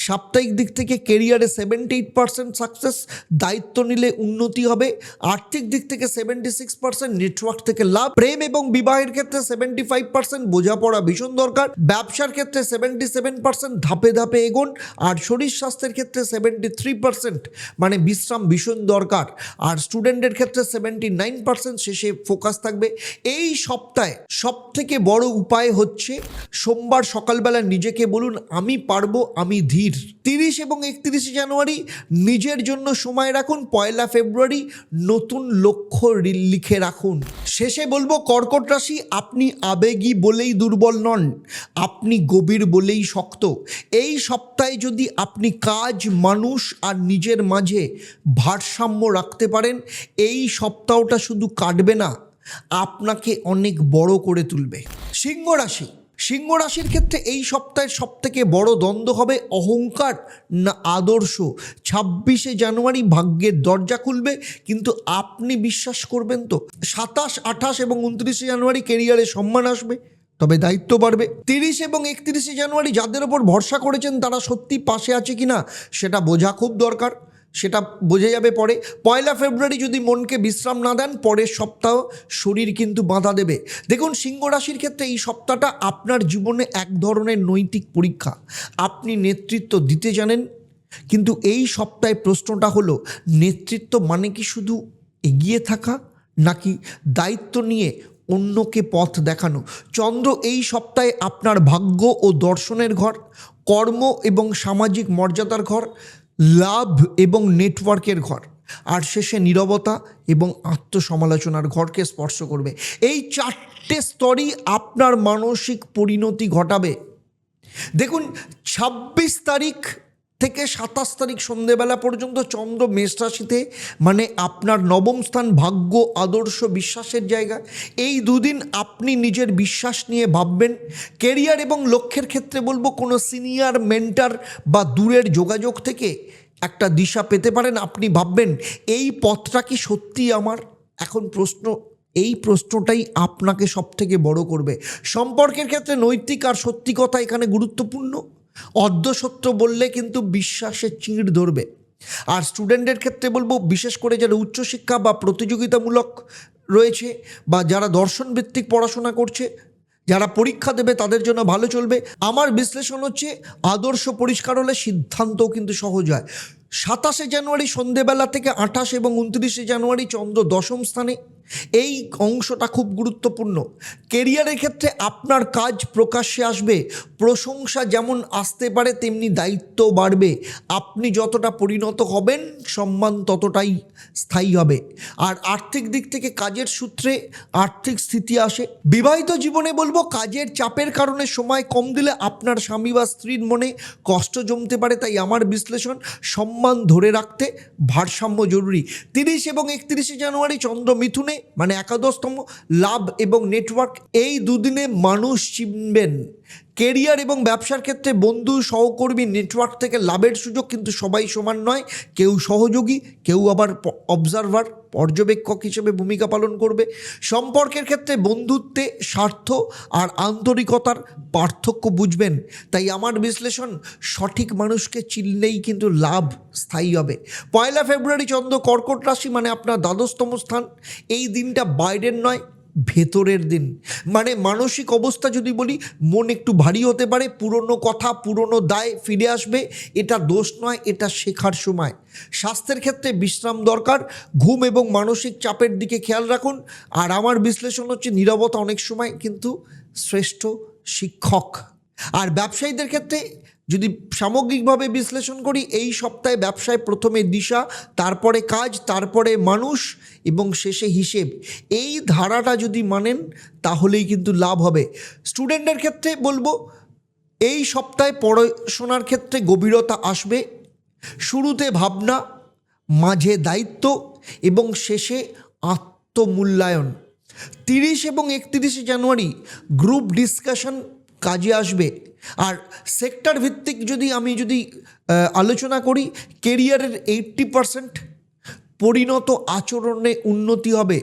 সাপ্তাহিক দিক থেকে কেরিয়ারে 78% সাকসেস, দায়িত্ব নিলে উন্নতি হবে। আর্থিক দিক থেকে 76%, নেটওয়ার্ক থেকে লাভ। প্রেম এবং বিবাহের ক্ষেত্রে 75%, বোঝাপড়া ভীষণ দরকার। ব্যবসার ক্ষেত্রে 77%, ধাপে ধাপে এগোন। আর শরীর স্বাস্থ্যের ক্ষেত্রে 73%, মানে বিশ্রাম ভীষণ দরকার। আর স্টুডেন্টের ক্ষেত্রে 79%, শেষে ফোকাস থাকবে। এই সপ্তাহে সব থেকে বড় উপায় হচ্ছে সোমবার সকালবেলা নিজেকে বলুন, আমি পারবো, আমি ধীর। 30 এবং 31 জানুয়ারি নিজের জন্য সময় রাখুন। 1 ফেব্রুয়ারি নতুন লক্ষ্য লিখে রাখুন। শেষে বলবো, কর্কট রাশি, আপনি আবেগী বলেই দুর্বল নন, আপনি গভীর বলেই শক্ত। এই সপ্তাহে যদি আপনি কাজ, মানুষ আর নিজের মাঝে ভারসাম্য রাখতে পারেন, এই সপ্তাহটা শুধু কাটবে না, আপনাকে অনেক বড় করে তুলবে। সিংহ রাশির ক্ষেত্রে এই সপ্তাহের সব থেকে বড় দ্বন্দ্ব হবে অহংকার না আদর্শ। 26 জানুয়ারি ভাগ্যের দরজা খুলবে, কিন্তু আপনি বিশ্বাস করবেন তো। 27, 28 এবং 29 জানুয়ারি কেরিয়ারে সম্মান আসবে, তবে দায়িত্ব বাড়বে। 30 এবং 31 জানুয়ারি যাদের ওপর ভরসা করেছেন তারা সত্যি পাশে আছে কিনা সেটা বোঝা খুব দরকার, সেটা বোঝা যাবে পরে। 1 ফেব্রুয়ারি যদি মনকে বিশ্রাম না দেন, পরের সপ্তাহ শরীর কিন্তু বাধা দেবে। দেখুন, সিংহ রাশির ক্ষেত্রে এই সপ্তাহটা আপনার জীবনে এক ধরনের নৈতিক পরীক্ষা। আপনি নেতৃত্ব দিতে জানেন, কিন্তু এই সপ্তাহে প্রশ্নটা হলো, নেতৃত্ব মানে কি শুধু এগিয়ে থাকা, নাকি দায়িত্ব নিয়ে অন্যকে পথ দেখানো? চন্দ্র এই সপ্তাহে আপনার ভাগ্য ও দর্শনের ঘর, কর্ম এবং সামাজিক মর্যাদার ঘর, লাভ এবং নেটওয়ার্কের ঘর, আর শেষে নীরবতা এবং আত্মসমালোচনার ঘরকে স্পর্শ করবে। এই 4টে স্তরই আপনার মানসিক পরিণতি ঘটাবে। দেখুন, 26 তারিখ থেকে 27 তারিখ সন্ধেবেলা পর্যন্ত চন্দ্র মেষ রাশিতে, মানে আপনার নবম স্থান, ভাগ্য, আদর্শ, বিশ্বাসের জায়গা। এই দুদিন আপনি নিজের বিশ্বাস নিয়ে ভাববেন। কেরিয়ার এবং লক্ষ্যের ক্ষেত্রে বলবো, কোনো সিনিয়র মেন্টর বা দূরের যোগাযোগ থেকে একটা দিশা পেতে পারেন। আপনি ভাববেন, এই পথটা কি সত্যি আমার? এখন এই প্রশ্নটাই আপনাকে সব থেকে বড় করবে। সম্পর্কের ক্ষেত্রে নৈতিক আর সত্যি কথা এখানে গুরুত্বপূর্ণ। অর্ধসত্য বললে কিন্তু বিশ্বাসের চিড় ধরবে। আর স্টুডেন্টের ক্ষেত্রে বলবো, বিশেষ করে যারা উচ্চশিক্ষা বা প্রতিযোগিতামূলক রয়েছে, বা যারা দর্শনভিত্তিক পড়াশোনা করছে, যারা পরীক্ষা দেবে, তাদের জন্য ভালো চলবে। আমার বিশ্লেষণ হচ্ছে, আদর্শ পরিষ্কার হলে সিদ্ধান্তও কিন্তু সহজ হয়। 27 জানুয়ারি সন্ধেবেলা থেকে 28 এবং 29 জানুয়ারি চন্দ্র দশম স্থানে। এই অংশটা খুব গুরুত্বপূর্ণ। কেরিয়ারের ক্ষেত্রে আপনার কাজ প্রকাশ্যে আসবে, প্রশংসা যেমন আসতে পারে তেমনি দায়িত্ব বাড়বে। আপনি যতটা পরিণত হবেন, সম্মান ততটাই স্থায়ী হবে। আর আর্থিক দিক থেকে কাজের সূত্রে আর্থিক স্থিতি আসে। বিবাহিত জীবনে বলবো, কাজের চাপের কারণে সময় কম দিলে আপনার স্বামী বা স্ত্রীর মনে কষ্ট জমতে পারে। তাই আমার বিশ্লেষণ, সম্মান ধরে রাখতে ভারসাম্য জরুরি। 30 এবং 31 জানুয়ারি চন্দ্র মিথুনে, মানে একাদশতম, লাভ এবং নেটওয়ার্ক। এই দুদিনে মানুষ চিনবেন। কেরিয়ার এবং ব্যবসার ক্ষেত্রে বন্ধু, সহকর্মী, নেটওয়ার্ক থেকে লাভের সুযোগ, কিন্তু সবাই সমান নয়। কেউ সহযোগী, কেউ আবার অবজারভার, পর্যবেক্ষক হিসেবে ভূমিকা পালন করবে। সম্পর্কের ক্ষেত্রে বন্ধুত্বে স্বার্থ আর আন্তরিকতার পার্থক্য বুঝবেন। তাই আমার বিশ্লেষণ, সঠিক মানুষকে চিনলেই কিন্তু লাভ স্থায়ী হবে। 1 ফেব্রুয়ারি চন্দ্র কর্কট রাশি, মানে আপনার দ্বাদশতম স্থান। এই দিনটা বাইরের নয়, ভেতরের দিন। মানে মানসিক অবস্থা যদি বলি, মন একটু ভারী হতে পারে, পুরনো কথা, পুরনো দায় ফিরে আসবে। এটা দোষ নয়, এটা শেখার সময়। স্বাস্থ্যের ক্ষেত্রে বিশ্রাম দরকার, ঘুম এবং মানসিক চাপের দিকে খেয়াল রাখুন। আর আমার বিশ্লেষণ হচ্ছে, নীরবতা অনেক সময় কিন্তু শ্রেষ্ঠ শিক্ষক। আর ব্যবসায়ীদের ক্ষেত্রে যদি সামগ্রিকভাবে বিশ্লেষণ করি, এই সপ্তাহে ব্যবসায় প্রথমে দিশা, তারপরে কাজ, তারপরে মানুষ এবং শেষে হিসেব, এই ধারাটা যদি মানেন তাহলেই কিন্তু লাভ হবে। স্টুডেন্টের ক্ষেত্রে বলবো এই সপ্তাহে পড়াশোনার ক্ষেত্রে গভীরতা আসবে, শুরুতে ভাবনা, মাঝে দায়িত্ব এবং শেষে আত্মমূল্যায়ন। 30 এবং 31 জানুয়ারি গ্রুপ ডিসকাশন কাজে আসবে। আর সেক্টর ভিত্তিক যদি আলোচনা করি, কেরিয়ারের 80% পরিণত আচরণে উন্নতি হবে।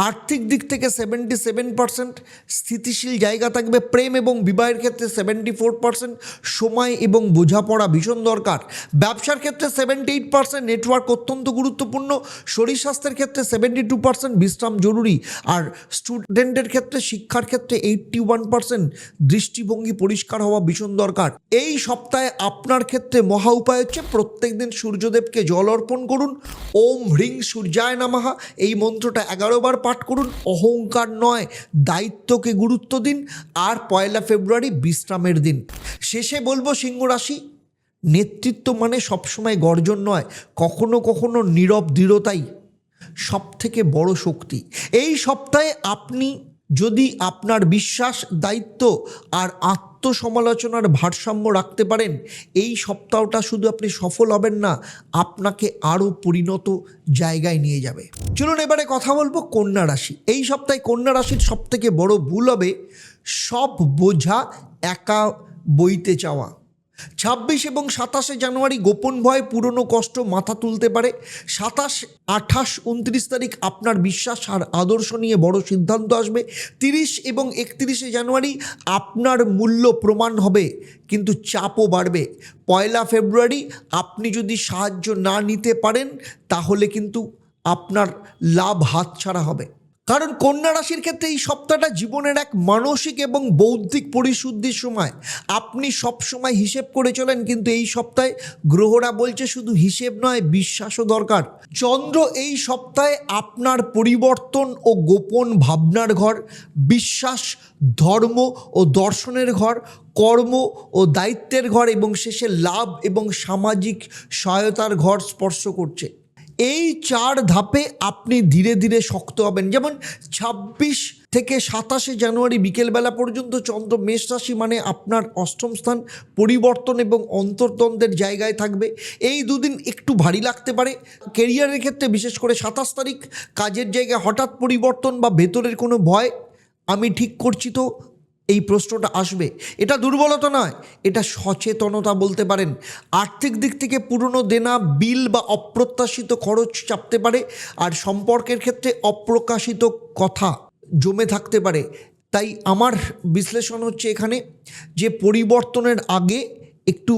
আর্থিক দিক থেকে 77% স্থিতিশীল জায়গা থাকবে। প্রেম এবং বিবাহের ক্ষেত্রে 74% সময় এবং বোঝাপড়া ভীষণ দরকার। ব্যবসার ক্ষেত্রে 78% নেটওয়ার্ক অত্যন্ত গুরুত্বপূর্ণ। শরীর স্বাস্থ্যের ক্ষেত্রে 72% বিশ্রাম জরুরি। আর স্টুডেন্টের ক্ষেত্রে, শিক্ষার ক্ষেত্রে 81% দৃষ্টিভঙ্গি পরিষ্কার হওয়া ভীষণ দরকার। এই সপ্তাহে আপনার ক্ষেত্রে মহা উপায় হচ্ছে প্রত্যেক দিন সূর্যদেবকে জল অর্পণ করুন। ওম হ্রিং সূর্যায় নমঃ এই মন্ত্রটা 11 বার পাঠ করুন। অহংকার নয়, দায়িত্বকে গুরুত্ব দিন। আর 1 ফেব্রুয়ারি বিশ্রামের দিন। শেষে বলবো সিংহ রাশি, নেতৃত্ব মানে সবসময় গর্জন নয়, কখনো কখনো নীরব দৃঢ়তাই সব থেকে বড় শক্তি। এই সপ্তাহে আপনি যদি আপনার বিশ্বাস, দায়িত্ব আর আত্মসমালোচনার ভারসাম্য রাখতে পারেন, এই সপ্তাহটা শুধু আপনি সফল হবেন না, আপনাকে আরও পরিণত জায়গায় নিয়ে যাবে। চলুন এবারে কথা বলবো কন্যা রাশি। এই সপ্তাহে কন্যা রাশির সবথেকে বড় ভুল হবে সব বোঝা একা বইতে চাওয়া। 26 এবং 27 জানুয়ারি গোপন ভয়, পুরনো কষ্ট মাথা তুলতে পারে। 27, 28, 29 তারিখ আপনার বিশ্বাস আর আদর্শ নিয়ে বড় সিদ্ধান্ত আসবে। 30 এবং 31 জানুয়ারি আপনার মূল্য প্রমাণ হবে, কিন্তু চাপও বাড়বে। 1 ফেব্রুয়ারি আপনি যদি সাহায্য না নিতে পারেন তাহলে কিন্তু আপনার লাভ হাতছাড়া হবে। কারণ কন্যা রাশির ক্ষেত্রে এই সপ্তাহটা জীবনের এক মানসিক এবং বৌদ্ধিক পরিশুদ্ধির সময়। আপনি সবসময় হিসেব করে চলেন, কিন্তু এই সপ্তাহে গ্রহরা বলছে শুধু হিসেব নয়, বিশ্বাসও দরকার। চন্দ্র এই সপ্তাহে আপনার পরিবর্তন ও গোপন ভাবনার ঘর, বিশ্বাস, ধর্ম ও দর্শনের ঘর, কর্ম ও দায়িত্বের ঘর এবং শেষে লাভ এবং সামাজিক সহায়তার ঘর স্পর্শ করছে। এই 4 ধাপে আপনি ধীরে ধীরে শক্ত হবেন। যেমন 26 থেকে 27 জানুয়ারি বিকেলবেলা পর্যন্ত চন্দ্র মেষ রাশি মানে আপনার অষ্টম স্থান, পরিবর্তন এবং অন্তর্দ্বন্দ্বের জায়গায় থাকবে। এই দুদিন একটু ভারী লাগতে পারে। কেরিয়ারের ক্ষেত্রে বিশেষ করে 27 তারিখ কাজের জায়গায় হঠাৎ পরিবর্তন বা ভেতরের কোনো ভয়, আমি ঠিক করছি তো, এই প্রশ্নটা আসবে। এটা দুর্বলতা নয়, এটা সচেতনতা বলতে পারেন। আর্থিক দিক থেকে পুরনো দেনা, বিল বা অপ্রত্যাশিত খরচ চাপতে পারে। আর সম্পর্কের ক্ষেত্রে অপ্রকাশিত কথা জমে থাকতে পারে। তাই আমার বিশ্লেষণ হচ্ছে এখানে যে পরিবর্তনের আগে একটু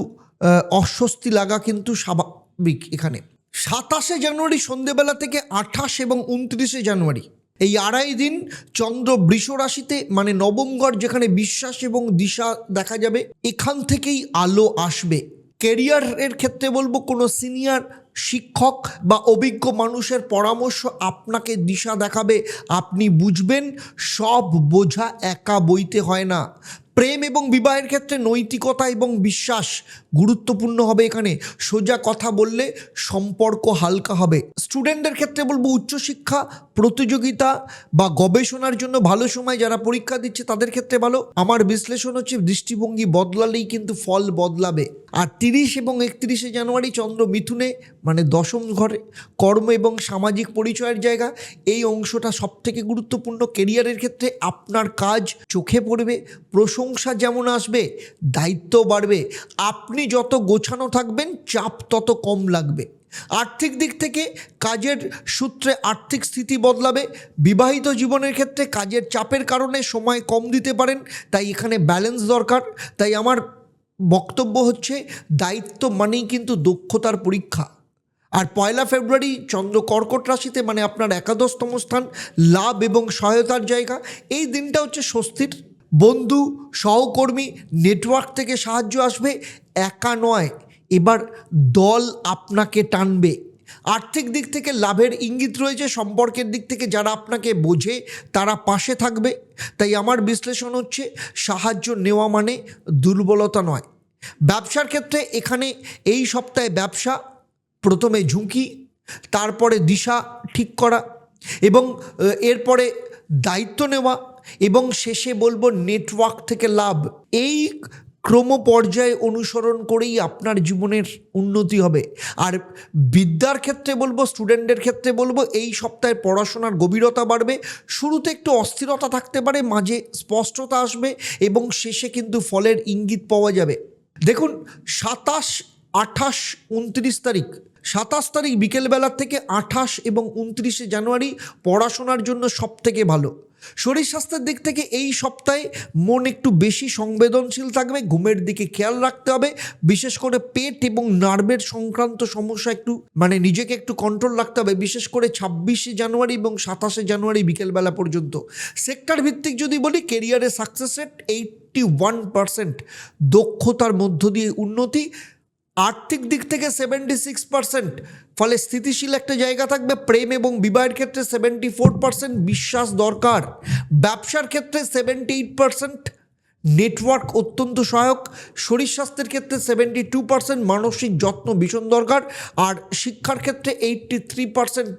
অস্বস্তি লাগা কিন্তু স্বাভাবিক। এখানে 27 জানুয়ারি সন্ধেবেলা থেকে 28 এবং 29 জানুয়ারি এই 2.5 দিন চন্দ্র বৃষ রাশিতে মানে নবম ঘর, যেখানে বিশ্বাস এবং দিশা দেখা যাবে, এখান থেকেই আলো আসবে। কেরিয়ারের ক্ষেত্রে বলবো কোনো সিনিয়র শিক্ষক বা অভিজ্ঞ মানুষের পরামর্শ আপনাকে দিশা দেখাবে। আপনি বুঝবেন সব বোঝা একা বইতে হয় না। প্রেম এবং বিবাহের ক্ষেত্রে নৈতিকতা এবং বিশ্বাস গুরুত্বপূর্ণ হবে। এখানে সোজা কথা বললে সম্পর্ক হালকা হবে। স্টুডেন্টদের ক্ষেত্রে বলবো উচ্চশিক্ষা, প্রতিযোগিতা বা গবেষণার জন্য ভালো সময়। যারা পরীক্ষা দিচ্ছে তাদের ক্ষেত্রে ভালো। আমার বিশ্লেষণ হচ্ছে দৃষ্টিভঙ্গি বদলালেই কিন্তু ফল বদলাবে। আর 30 এবং 31 জানুয়ারি চন্দ্র মিথুনে মানে দশম ঘরে, কর্ম এবং সামাজিক পরিচয়ের জায়গা, এই অংশটা সব থেকে গুরুত্বপূর্ণ। কেরিয়ারের ক্ষেত্রে আপনার কাজ চোখে পড়বে, প্রশংসা যেমন আসবে, দায়িত্ব বাড়বে। আপনি যত গোছানো থাকবেন চাপ তত কম লাগবে। আর্থিক দিক থেকে কাজের সূত্রে আর্থিক স্থিতি বদলাবে। বিবাহিত জীবনের ক্ষেত্রে কাজের চাপের কারণে সময় কম দিতে পারেন, তাই এখানে ব্যালেন্স দরকার। তাই আমার বক্তব্য হচ্ছে দায়িত্ব মানেই কিন্তু দক্ষতার পরীক্ষা। আর 1 ফেব্রুয়ারি চন্দ্র কর্কট রাশিতে মানে আপনার একাদশতম স্থান, লাভ এবং সহায়তার জায়গা। এই দিনটা হচ্ছে স্বস্তির। বন্ধু, সহকর্মী, নেটওয়ার্ক থেকে সাহায্য আসবে, একা নয়, এবার দল আপনাকে টানবে। আর্থিক দিক থেকে লাভের ইঙ্গিত রয়েছে। সম্পর্কের দিক থেকে যারা আপনাকে বোঝে তারা পাশে থাকবে। তাই আমার বিশ্লেষণ হচ্ছে সাহায্য নেওয়া মানে দুর্বলতা নয়। ব্যবসার ক্ষেত্রে এখানে এই সপ্তাহে ব্যবসা প্রথমে ঝুঁকি, তারপরে দিশা ঠিক করা এবং এরপরে দায়িত্ব নেওয়া এবং শেষে বলবো নেটওয়ার্ক থেকে লাভ। এই ক্রম পর্যায়ে অনুসরণ করেই আপনার জীবনের উন্নতি হবে। আর বিদ্যার ক্ষেত্রে বলবো, স্টুডেন্টের ক্ষেত্রে বলবো, এই সপ্তাহে পড়াশোনার গভীরতা বাড়বে। শুরুতে একটু অস্থিরতা থাকতে পারে, মাঝে স্পষ্টতা আসবে এবং শেষে কিন্তু ফলের ইঙ্গিত পাওয়া যাবে। দেখুন 27, 28, 29 তারিখ, 27 তারিখ বিকেলবেলা থেকে 28 এবং 29শে জানুয়ারি পড়াশোনার জন্য সব থেকে ভালো। শরীর স্বাস্থ্যের দিক থেকে এই সপ্তাহে মন একটু বেশি সংবেদনশীল থাকবে, ঘুমের দিকে খেয়াল রাখতে হবে। বিশেষ করে পেট এবং নার্ভের সংক্রান্ত সমস্যা একটু নিজেকে একটু কন্ট্রোল রাখতে হবে, বিশেষ করে 26শে জানুয়ারি এবং 27শে জানুয়ারি বিকেলবেলা পর্যন্ত। সেক্টর ভিত্তিক যদি বলি, কেরিয়ারে সাকসেস রেট 81%, দক্ষতার মধ্য দিয়ে উন্নতি। আর্থিক দিক থেকে 76%, ফলে স্থিতিশীল একটা জায়গা থাকবে। প্রেম এবং বিবাহের ক্ষেত্রে 74%, বিশ্বাস দরকার। ব্যবসার ক্ষেত্রে 78%, নেটওয়ার্ক অত্যন্ত সহায়ক। শরীর স্বাস্থ্যের ক্ষেত্রে 72%, মানসিক যত্ন ভীষণ দরকার। আর শিক্ষার ক্ষেত্রে 83%,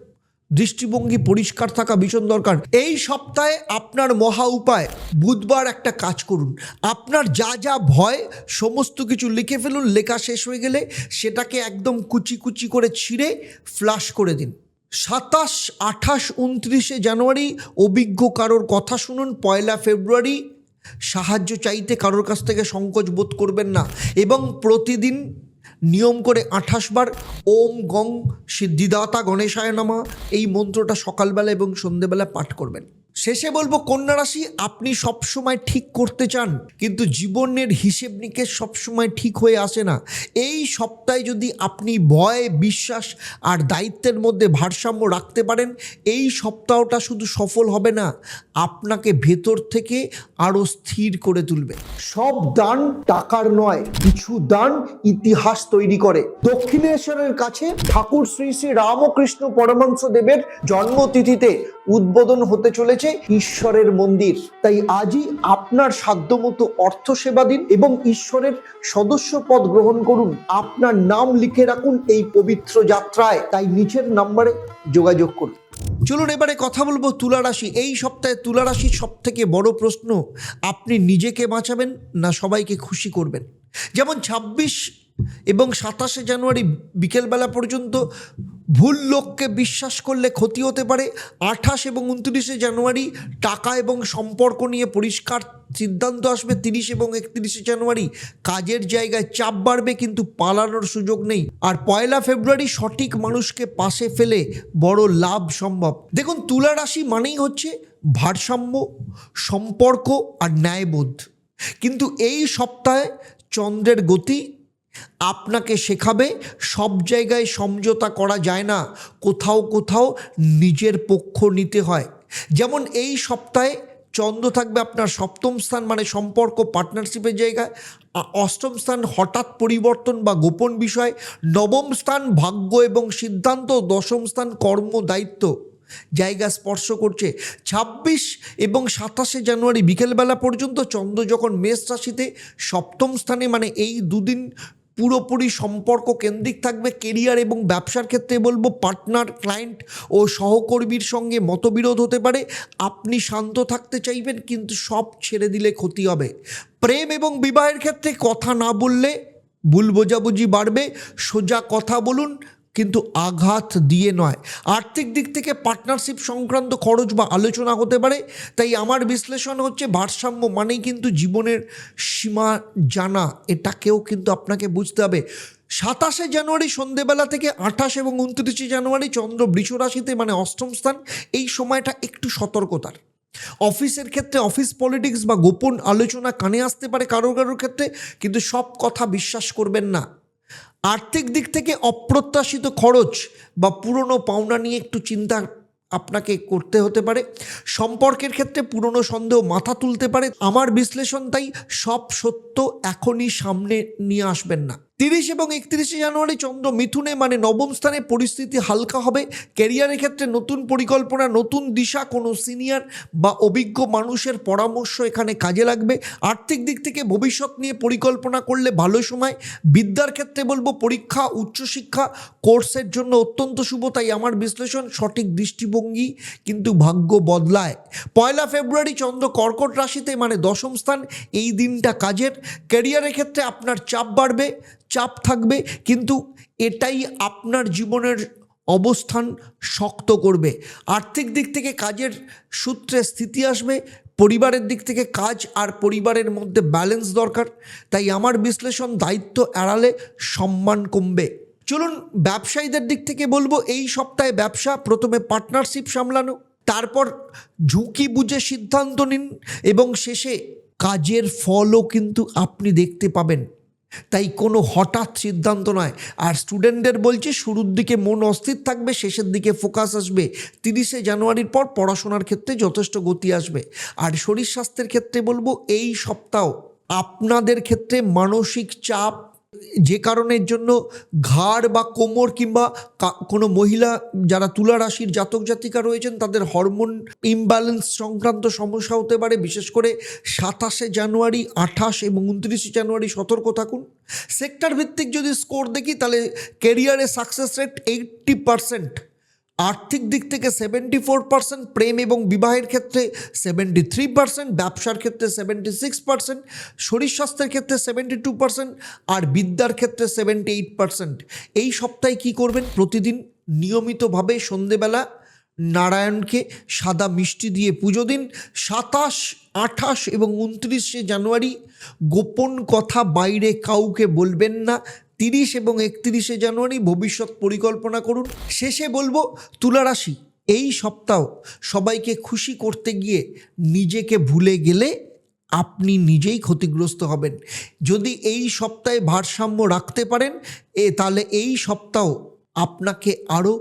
দৃষ্টিভঙ্গি পরিষ্কার থাকা ভীষণ দরকার। এই সপ্তাহে আপনার মহা উপায়, বুধবার একটা কাজ করুন, আপনার যা যা ভয় সমস্ত কিছু লিখে ফেলুন। লেখা শেষ হয়ে গেলে সেটাকে একদম কুচি কুচি করে ছিঁড়ে ফ্লাশ করে দিন। 27, 28, 29শে জানুয়ারি অভিজ্ঞ কারোর কথা শুনুন। 1 ফেব্রুয়ারি সাহায্য চাইতে কারোর কাছ থেকে সংকোচ বোধ করবেন না এবং প্রতিদিন নিয়ম করে 28 বার ওম গং সিদ্ধিদাতা গণেশায় নমঃ এই মন্ত্রটা সকালবেলা এবং সন্ধেবেলা পাঠ করবেন। শেষে বলবো কন্যা রাশি, আপনি সবসময় ঠিক করতে চান কিন্তু জীবনের হিসেব নিকেশ সবসময় ঠিক হয়ে আসে না। এই সপ্তাহে যদি আপনি ভয়, বিশ্বাস আর দায়িত্বের মধ্যে ভারসাম্য রাখতে পারেন, এই সপ্তাহটা শুধু সফল হবে না, আপনাকে ভেতর থেকে আরও স্থির করে তুলবে। সব দান টাকার নয়, কিছু দান ইতিহাস তৈরি করে। দক্ষিণেশ্বরের কাছে ঠাকুর শ্রী শ্রী রামকৃষ্ণ পরমহংস দেবের জন্মতিথিতে উদ্বোধন হতে চলেছে ঈশ্বরের মন্দির। তাই আজই আপনার সাধ্যমতো অর্থ সেবা দিন এবং ঈশ্বরের সদস্য পদ গ্রহণ করুন। আপনার নাম লিখে রাখুন এই পবিত্র যাত্রায়। তাই নিচের নম্বরে যোগাযোগ করুন। চলুন এবারে কথা বলবো তুলা রাশি। এই সপ্তাহে তুলা রাশির সব থেকে বড় প্রশ্ন, আপনি নিজেকে বাঁচাবেন না সবাইকে খুশি করবেন। যেমন 26 এবং 27শে জানুয়ারি বিকেলবেলা পর্যন্ত ভুল লোককে বিশ্বাস করলে ক্ষতি হতে পারে। 28 এবং 29শে জানুয়ারি টাকা এবং সম্পর্ক নিয়ে পরিষ্কার সিদ্ধান্ত আসবে। 30 এবং 31শে জানুয়ারি কাজের জায়গায় চাপ বাড়বে কিন্তু পালানোর সুযোগ নেই। আর 1 ফেব্রুয়ারি সঠিক মানুষকে পাশে ফেলে বড় লাভ সম্ভব। দেখুন তুলা রাশি মানেই হচ্ছে ভারসাম্য, সম্পর্ক আর ন্যায়বোধ। কিন্তু এই সপ্তাহে চন্দ্রের গতি আপনাকে শেখাবে সব জায়গায় সমঝোতা করা যায় না, কোথাও কোথাও নিজের পক্ষ নিতে হয়। যেমন এই সপ্তাহে চন্দ্র থাকবে আপনার 7ম স্থান, মানে সম্পর্ক, পার্টনারশিপের জায়গায়। 8ম স্থান হঠাৎ পরিবর্তন বা গোপন বিষয়। 9ম স্থান ভাগ্য এবং সিদ্ধান্ত। 10ম স্থান কর্ম, দায়িত্ব জায়গা স্পর্শ করছে। 26 এবং 27শে জানুয়ারি বিকেলবেলা পর্যন্ত চন্দ্র যখন মেষ রাশিতে 7ম স্থানে, মানে এই দুদিন পুরোপুরি সম্পর্ক কেন্দ্রিক থাকবে। কেরিয়ার এবং ব্যবসার ক্ষেত্রে বলবো পার্টনার, ক্লায়েন্ট ও সহকর্মীর সঙ্গে মতবিরোধ হতে পারে। আপনি শান্ত থাকতে চাইবেন কিন্তু সব ছেড়ে দিলে ক্ষতি হবে। প্রেম এবং বিবাহের ক্ষেত্রে কথা না বললে ভুল বোঝাবুঝি বাড়বে। সোজা কথা বলুন কিন্তু আঘাত দিয়ে নয়। আর্থিক দিক থেকে পার্টনারশিপ সংক্রান্ত খরচ বা আলোচনা হতে পারে। তাই আমার বিশ্লেষণ হচ্ছে ভারসাম্য মানেই কিন্তু জীবনের সীমা জানা, এটাকেও কিন্তু আপনাকে বুঝতে হবে। 27শে জানুয়ারি সন্ধেবেলা থেকে 28 এবং 29শে জানুয়ারি চন্দ্র বৃষ রাশিতে, মানে 8ম স্থান। এই সময়টা একটু সতর্কতার। অফিসের ক্ষেত্রে অফিস পলিটিক্স বা গোপন আলোচনা কানে আসতে পারে কারোর ক্ষেত্রে, কিন্তু সব কথা বিশ্বাস করবেন না। আর্থিক দিক থেকে অপ্রত্যাশিত খরচ বা পুরনো পাওনা নিয়ে একটু চিন্তা আপনাকে করতে হতে পারে। সম্পর্কের ক্ষেত্রে পুরনো সন্দেহ মাথা তুলতে পারে। আমার বিশ্লেষণ তাই সব সত্য এখনই সামনে নিয়ে আসবেন না। 30 এবং 31শে জানুয়ারি চন্দ্র মিথুনে মানে নবম স্থানে, পরিস্থিতি হালকা হবে। ক্যারিয়ারের ক্ষেত্রে নতুন পরিকল্পনা, নতুন দিশা, কোনো সিনিয়র বা অভিজ্ঞ মানুষের পরামর্শ এখানে কাজে লাগবে। আর্থিক দিক থেকে ভবিষ্যৎ নিয়ে পরিকল্পনা করলে ভালো সময়। বিদ্যার ক্ষেত্রে বলবো পরীক্ষা, উচ্চশিক্ষা, কোর্সের জন্য অত্যন্ত শুভ। তাই আমার বিশ্লেষণ, সঠিক দৃষ্টিভঙ্গি কিন্তু ভাগ্য বদলায়। 1 ফেব্রুয়ারি চন্দ্র কর্কট রাশিতে মানে দশম স্থান। এই দিনটা কাজের। ক্যারিয়ারের ক্ষেত্রে আপনার চাপ বাড়বে, চাপ থাকবে, কিন্তু এটাই আপনার জীবনের অবস্থান শক্ত করবে। আর্থিক দিক থেকে কাজের সূত্রে স্থিতি আসবে। পরিবারের দিক থেকে কাজ আর পরিবারের মধ্যে ব্যালেন্স দরকার। তাই আমার বিশ্লেষণ, দায়িত্ব এড়ালে সম্মান কমবে। চলুন ব্যবসায়ীদের দিক থেকে বলবো, এই সপ্তাহে ব্যবসা, প্রথমে পার্টনারশিপ সামলানো, তারপর ঝুঁকি বুঝে সিদ্ধান্ত নিন এবং শেষে কাজের ফলও কিন্তু আপনি দেখতে পাবেন। তাই কোনো হঠাৎ সিদ্ধান্ত নয়। আর স্টুডেন্টদের বলছি, শুরুর দিকে মন অস্থির থাকবে, শেষের দিকে ফোকাস আসবে। 30শে জানুয়ারির পর পড়াশোনার ক্ষেত্রে যথেষ্ট গতি আসবে। আর শরীর স্বাস্থ্যের ক্ষেত্রে বলবো, এই সপ্তাহ আপনাদের ক্ষেত্রে মানসিক চাপ, যে কারণের জন্য ঘাড় বা কোমর কিংবা কোনো মহিলা যারা তুলা রাশির জাতক জাতিকা রয়েছেন তাদের হরমোন ইমব্যালেন্স সংক্রান্ত সমস্যা হতে পারে। বিশেষ করে 27শে জানুয়ারি, 28 এবং 29শে জানুয়ারি সতর্ক থাকুন। সেক্টর ভিত্তিক যদি স্কোর দেখি তাহলে ক্যারিয়ারে সাকসেস রেট 80%, আর্থিক দিক থেকে 74%, প্রেম এবং বিবাহের ক্ষেত্রে 73%, ব্যবসার ক্ষেত্রে 76%, শরীর স্বাস্থ্যের ক্ষেত্রে 72% আর বিদ্যার ক্ষেত্রে 78%। এই সপ্তাহে কি করবেন? প্রতিদিন নিয়মিতভাবে সন্ধেবেলা নারায়ণকে সাদা মিষ্টি দিয়ে পুজো দিন। 27, 28 এবং 29শে জানুয়ারি গোপন কথা বাইরে কাউকে বলবেন না। 30 এবং 31শে জানুয়ারি ভবিষ্যৎ পরিকল্পনা করুন। শেষে বলবো, তুলা রাশি, এই সপ্তাহ সবাইকে খুশি করতে গিয়ে নিজেকে ভুলে গেলে আপনি নিজেই ক্ষতিগ্রস্ত হবেন। যদি এই সপ্তাহে ভারসাম্য রাখতে পারেন তাহলে এই সপ্তাহ আপনাকে আরও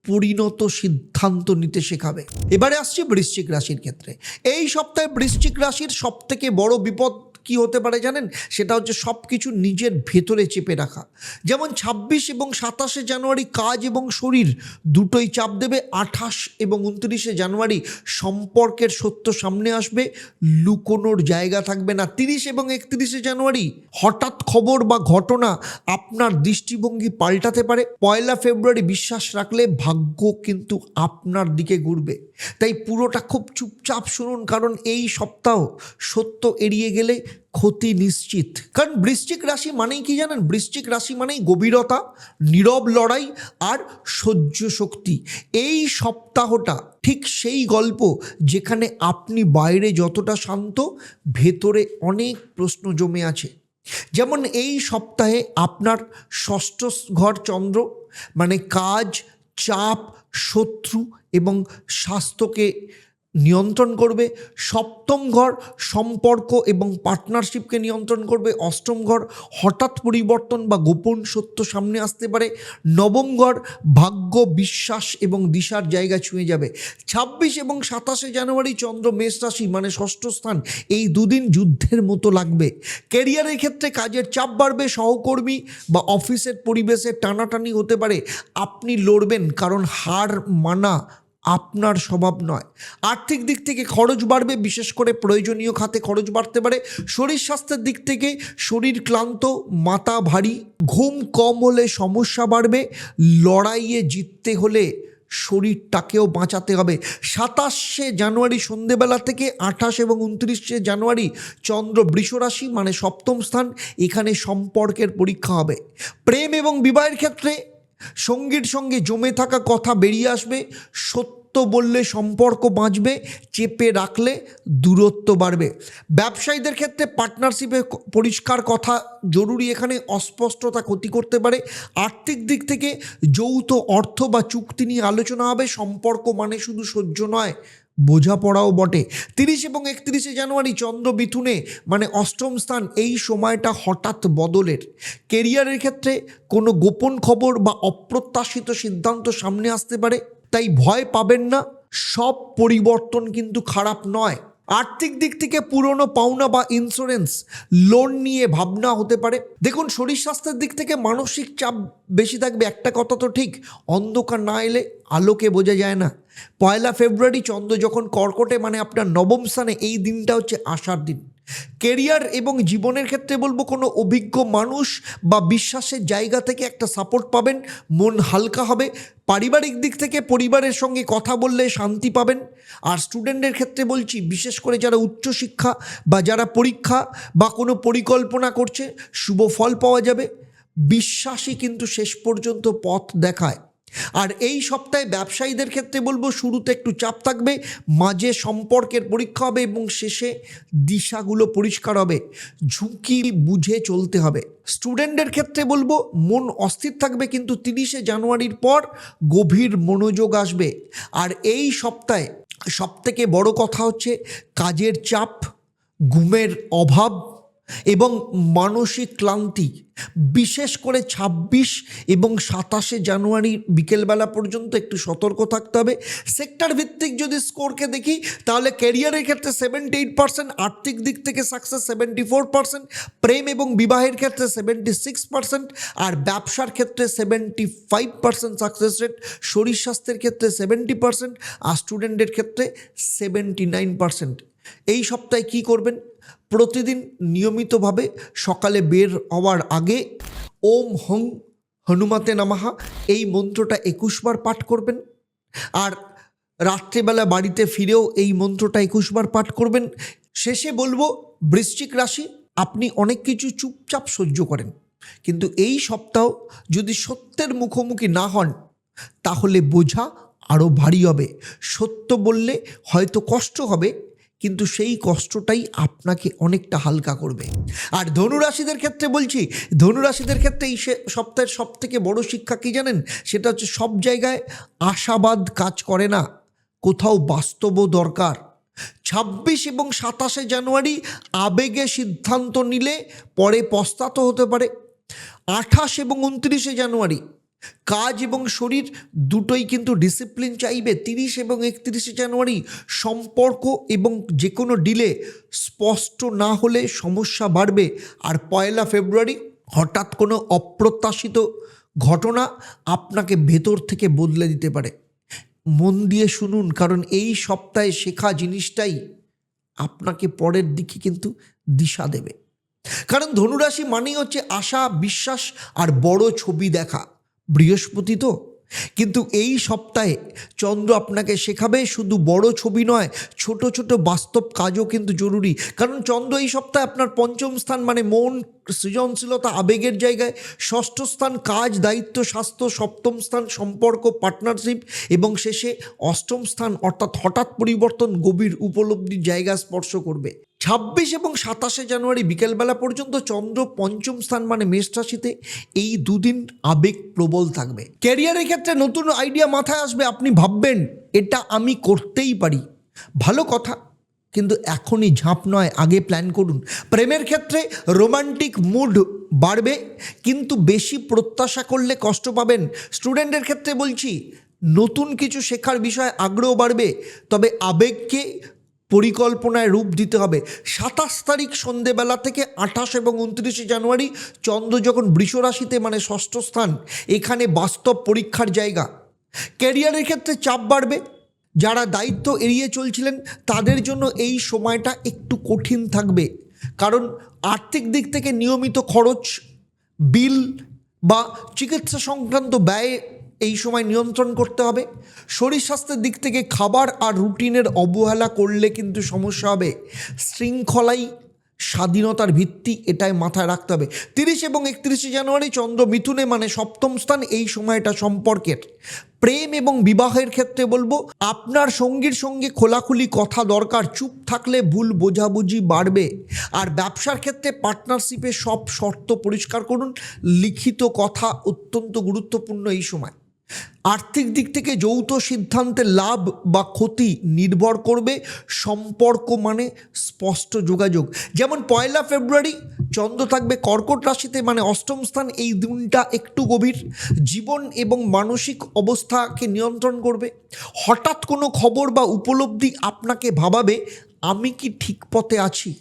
পরিণত সিদ্ধান্ত নিতে শেখাবে। এবারে আসছি বৃশ্চিক রাশির ক্ষেত্রে। এই সপ্তাহে বৃশ্চিক রাশির সবথেকে বড় বিপদ কি হতে পারে জানেন? সেটা হচ্ছে সব কিছু নিজের ভেতরে চেপে রাখা। যেমন 26 এবং 27শে জানুয়ারি কাজ এবং শরীর দুটোই চাপ দেবে। 28 এবং 29শে জানুয়ারি সম্পর্কের সত্য সামনে আসবে, লুকোনোর জায়গা থাকবে না। 30 এবং 31শে জানুয়ারি হঠাৎ খবর বা ঘটনা আপনার দৃষ্টিভঙ্গি পাল্টাতে পারে। 1 ফেব্রুয়ারি বিশ্বাস রাখলে ভাগ্য কিন্তু আপনার দিকে ঘুরবে। তাই পুরোটা খুব চুপচাপ শুনুন, কারণ এই সপ্তাহ সত্য এড়িয়ে গেলে ক্ষতি নিশ্চিত। কারণ বৃশ্চিক রাশি মানেই কি জানেন? বৃশ্চিক রাশি মানেই গভীরতা, নীরব লড়াই আর সহ্য শক্তি। এই সপ্তাহটা ঠিক সেই গল্প যেখানে আপনি বাইরে যতটা শান্ত, ভেতরে অনেক প্রশ্ন জমে আছে। যেমন এই সপ্তাহে আপনার ষষ্ঠ ঘর চন্দ্র মানে কাজ, চাপ, শত্রু এবং স্বাস্থ্যকে নিয়ন্ত্রণ করবে। সপ্তম ঘর সম্পর্ক এবং পার্টনারশিপকে নিয়ন্ত্রণ করবে। অষ্টম ঘর হঠাৎ পরিবর্তন বা গোপন সত্য সামনে আসতে পারে। নবম ঘর ভাগ্য, বিশ্বাস এবং দিশার জায়গা ছুঁয়ে যাবে। 26 এবং 27শে জানুয়ারি চন্দ্র মেষ রাশি মানে ষষ্ঠ স্থান। এই দুদিন যুদ্ধের মতো লাগবে। ক্যারিয়ারের ক্ষেত্রে কাজের চাপ বাড়বে, সহকর্মী বা অফিসের পরিবেশে টানাটানি হতে পারে। আপনি লড়বেন, কারণ হার মানা আপনার স্বভাব নয়। আর্থিক দিক থেকে খরচ বাড়বে, বিশেষ করে প্রয়োজনীয় খাতে খরচ বাড়তে পারে। শরীর স্বাস্থ্যের দিক থেকে শরীর ক্লান্ত, মাথা ভারী, ঘুম কম হলে সমস্যা বাড়বে। লড়াইয়ে জিততে হলে শরীরটাকেও বাঁচাতে হবে। 27শে জানুয়ারি সন্ধেবেলা থেকে 28 এবং 29শে জানুয়ারি চন্দ্র বৃষ রাশি মানে সপ্তম স্থান। এখানে সম্পর্কের পরীক্ষা হবে। প্রেম এবং বিবাহের ক্ষেত্রে সঙ্গীর সঙ্গে জমে থাকা কথা বেরিয়ে আসবে। সত্য বললে সম্পর্ক বাঁচবে, চেপে রাখলে দূরত্ব বাড়বে। ব্যবসায়ীদের ক্ষেত্রে পার্টনারশিপে পরিষ্কার কথা জরুরি, এখানে অস্পষ্টতা ক্ষতি করতে পারে। আর্থিক দিক থেকে যৌথ অর্থ বা চুক্তি নিয়ে আলোচনা হবে। সম্পর্ক মানে শুধু সহ্য নয়, বোঝাপড়াও বটে। 30 এবং 31শে জানুয়ারি চন্দ্র মিথুনে মানে অষ্টম স্থান। এই সময়টা হঠাৎ বদলের। কেরিয়ারের ক্ষেত্রে কোনো গোপন খবর বা অপ্রত্যাশিত সিদ্ধান্ত সামনে আসতে পারে। তাই ভয় পাবেন না, সব পরিবর্তন কিন্তু খারাপ নয়। আর্থিক দিক থেকে পুরনো পাওনা বা ইন্স্যুরেন্স লোন নিয়ে ভাবনা হতে পারে। দেখুন, শরীর স্বাস্থ্যের দিক থেকে মানসিক চাপ বেশি থাকবে। একটা কথা তো ঠিক, অন্ধকার না এলে আলোকে বোঝা যায় না। 1 ফেব্রুয়ারি চন্দ্র যখন কর্কটে, মানে আপনার নবম স্থানে, এই দিনটা হচ্ছে আশার দিন। কেরিয়ার এবং জীবনের ক্ষেত্রে বলবো, কোনো অভিজ্ঞ মানুষ বা বিশ্বাসের জায়গা থেকে একটা সাপোর্ট পাবেন, মন হালকা হবে। পারিবারিক দিক থেকে পরিবারের সঙ্গে কথা বললে শান্তি পাবেন। আর স্টুডেন্টের ক্ষেত্রে বলছি, বিশেষ করে যারা উচ্চশিক্ষা বা যারা পরীক্ষা বা কোনো পরিকল্পনা করছে, শুভ ফল পাওয়া যাবে। বিশ্বাসই কিন্তু শেষ পর্যন্ত পথ দেখায়। আর এই সপ্তাহে ব্যবসায়ীদের ক্ষেত্রে বলবো, শুরুতে একটু চাপ থাকবে, মাঝে সম্পর্কের পরীক্ষা হবে এবং শেষে দিশাগুলো পরিষ্কার হবে। ঝুঁকি বুঝে চলতে হবে। স্টুডেন্টদের ক্ষেত্রে বলবো, মন অস্থির থাকবে, কিন্তু 30শে জানুয়ারির পর গভীর মনোযোগ আসবে। আর এই সপ্তাহে সবথেকে বড় কথা হচ্ছে কাজের চাপ, ঘুমের অভাব এবং মানসিক ক্লান্তি। বিশেষ করে 26 এবং 27শে জানুয়ারি বিকেলবেলা পর্যন্ত একটু সতর্ক থাকতে হবে। সেক্টর ভিত্তিক যদি স্কোরকে দেখি, তাহলে ক্যারিয়ারের ক্ষেত্রে 78%, আর্থিক দিক থেকে সাকসেস 74%, প্রেম এবং বিবাহের ক্ষেত্রে 76%, আর ব্যবসার ক্ষেত্রে 75% সাকসেস রেট, শরীর স্বাস্থ্যের ক্ষেত্রে 70%, আর স্টুডেন্টের ক্ষেত্রে 79%। এই সপ্তাহে কি করবেন? প্রতিদিন নিয়মিতভাবে সকালে বের হওয়ার আগে ওম হং হনুমাতে নমঃ এই মন্ত্রটা 21 বার পাঠ করবেন। আর রাত্রেবেলা বাড়িতে ফিরেও এই মন্ত্রটা 21 বার পাঠ করবেন। শেষে বলবো, বৃশ্চিক রাশি, আপনি অনেক কিছু চুপচাপ সহ্য করেন, কিন্তু এই সপ্তাহ যদি সত্যের মুখোমুখি না হন, তাহলে বোঝা আরও ভারী হবে। সত্য বললে হয়তো কষ্ট হবে, কিন্তু সেই কষ্টটাই আপনাকে অনেকটা হালকা করবে। আর ধনুরাশিদের ক্ষেত্রে বলছি, ধনুরাশিদের ক্ষেত্রে এই সপ্তাহের সব থেকে বড় শিক্ষা কি জানেন? সেটা হচ্ছে, সব জায়গায় আশাবাদ কাজ করে না, কোথাও বাস্তবও দরকার। 26 এবং 27শে জানুয়ারি আবেগে সিদ্ধান্ত নিলে পরে পস্তাতে হতে পারে। 28 এবং 29শে জানুয়ারি কাজ এবং শরীর দুটোই কিন্তু ডিসিপ্লিন চাইবে। 30 এবং 31শে জানুয়ারি সম্পর্ক এবং যে কোনো ডিলে স্পষ্ট না হলে সমস্যা বাড়বে। আর 1 ফেব্রুয়ারি হঠাৎ কোনো অপ্রত্যাশিত ঘটনা আপনাকে ভেতর থেকে বদলে দিতে পারে। মন দিয়ে শুনুন, কারণ এই সপ্তাহে শেখা জিনিসটাই আপনাকে পরের দিকে কিন্তু দিশা দেবে। কারণ ধনুরাশি মানেই হচ্ছে আশা, বিশ্বাস আর বড় ছবি দেখা। বৃহস্পতি তো, কিন্তু এই সপ্তাহে চন্দ্র আপনাকে শেখাবে শুধু বড় ছবি নয়, ছোট ছোট বাস্তব কাজও কিন্তু জরুরি। কারণ চন্দ্র এই সপ্তাহে আপনার পঞ্চম স্থান, মানে মন, সৃজনশীলতা, আবেগের জায়গায়। ষষ্ঠ স্থান কাজ, দায়িত্ব, স্বাস্থ্য। সপ্তম স্থান সম্পর্ক, পার্টনারশিপ। এবং শেষে অষ্টম স্থান, অর্থাৎ হঠাৎ পরিবর্তন, গভীর উপলব্ধির জায়গা স্পর্শ করবে। 26 এবং 27শে জানুয়ারি বিকেলবেলা পর্যন্ত চন্দ্র পঞ্চম স্থান, মানে মেষ রাশিতে। এই দুদিন আবেগ প্রবল থাকবে। ক্যারিয়ারের ক্ষেত্রে নতুন আইডিয়া মাথায় আসবে, আপনি ভাববেন এটা আমি করতেই পারি। ভালো কথা, কিন্তু এখনই ঝাঁপ নয়, আগে প্ল্যান করুন। প্রেমের ক্ষেত্রে রোমান্টিক মুড বাড়বে, কিন্তু বেশি প্রত্যাশা করলে কষ্ট পাবেন। স্টুডেন্টের ক্ষেত্রে বলছি, নতুন কিছু শেখার বিষয়ে আগ্রহ বাড়বে, তবে আবেগকে পরিকল্পনায় রূপ দিতে হবে। 27 তারিখ সন্ধেবেলা থেকে 28 এবং 29শে জানুয়ারি চন্দ্র যখন বৃষ রাশিতে, মানে ষষ্ঠ স্থান, এখানে বাস্তব পরীক্ষার জায়গা। ক্যারিয়ারের ক্ষেত্রে চাপ বাড়বে। যারা দায়িত্ব এড়িয়ে চলছিলেন তাদের জন্য এই সময়টা একটু কঠিন থাকবে, কারণ আর্থিক দিক থেকে নিয়মিত খরচ, বিল বা চিকিৎসা সংক্রান্ত ব্যয় এই সময় নিয়ন্ত্রণ করতে হবে। শরীর স্বাস্থ্যের দিক থেকে খাবার আর রুটিনের অবহেলা করলে কিন্তু সমস্যা হবে। শৃঙ্খলাই স্বাধীনতার ভিত্তি, এটাই মাথায় রাখতে হবে। 30 এবং 31শে জানুয়ারি চন্দ্র মিথুনে, মানে সপ্তম স্থান, এই সময়টা সম্পর্কের। প্রেম এবং বিবাহের ক্ষেত্রে বলবো, আপনার সঙ্গীর সঙ্গে খোলাখুলি কথা দরকার, চুপ থাকলে ভুল বোঝাবুঝি বাড়বে। আর ব্যবসার ক্ষেত্রে পার্টনারশিপে সব শর্ত পরিষ্কার করুন, লিখিত কথা অত্যন্ত গুরুত্বপূর্ণ এই সময়। আর্থিক দিক থেকে যৌথ সিদ্ধান্তে লাভ বা ক্ষতি নির্ভর করবে। সম্পর্ক মানে স্পষ্ট যোগাযোগ। যেমন 1 ফেব্রুয়ারি চন্দ্র থাকবে কর্কট রাশিতে, মানে অষ্টম স্থান। এই দিনটা একটু গভীর, জীবন এবং মানসিক অবস্থাকে নিয়ন্ত্রণ করবে। হঠাৎ কোনো খবর বা উপলব্ধি আপনাকে ভাবাবে, আমি কি ঠিক পথে আছি।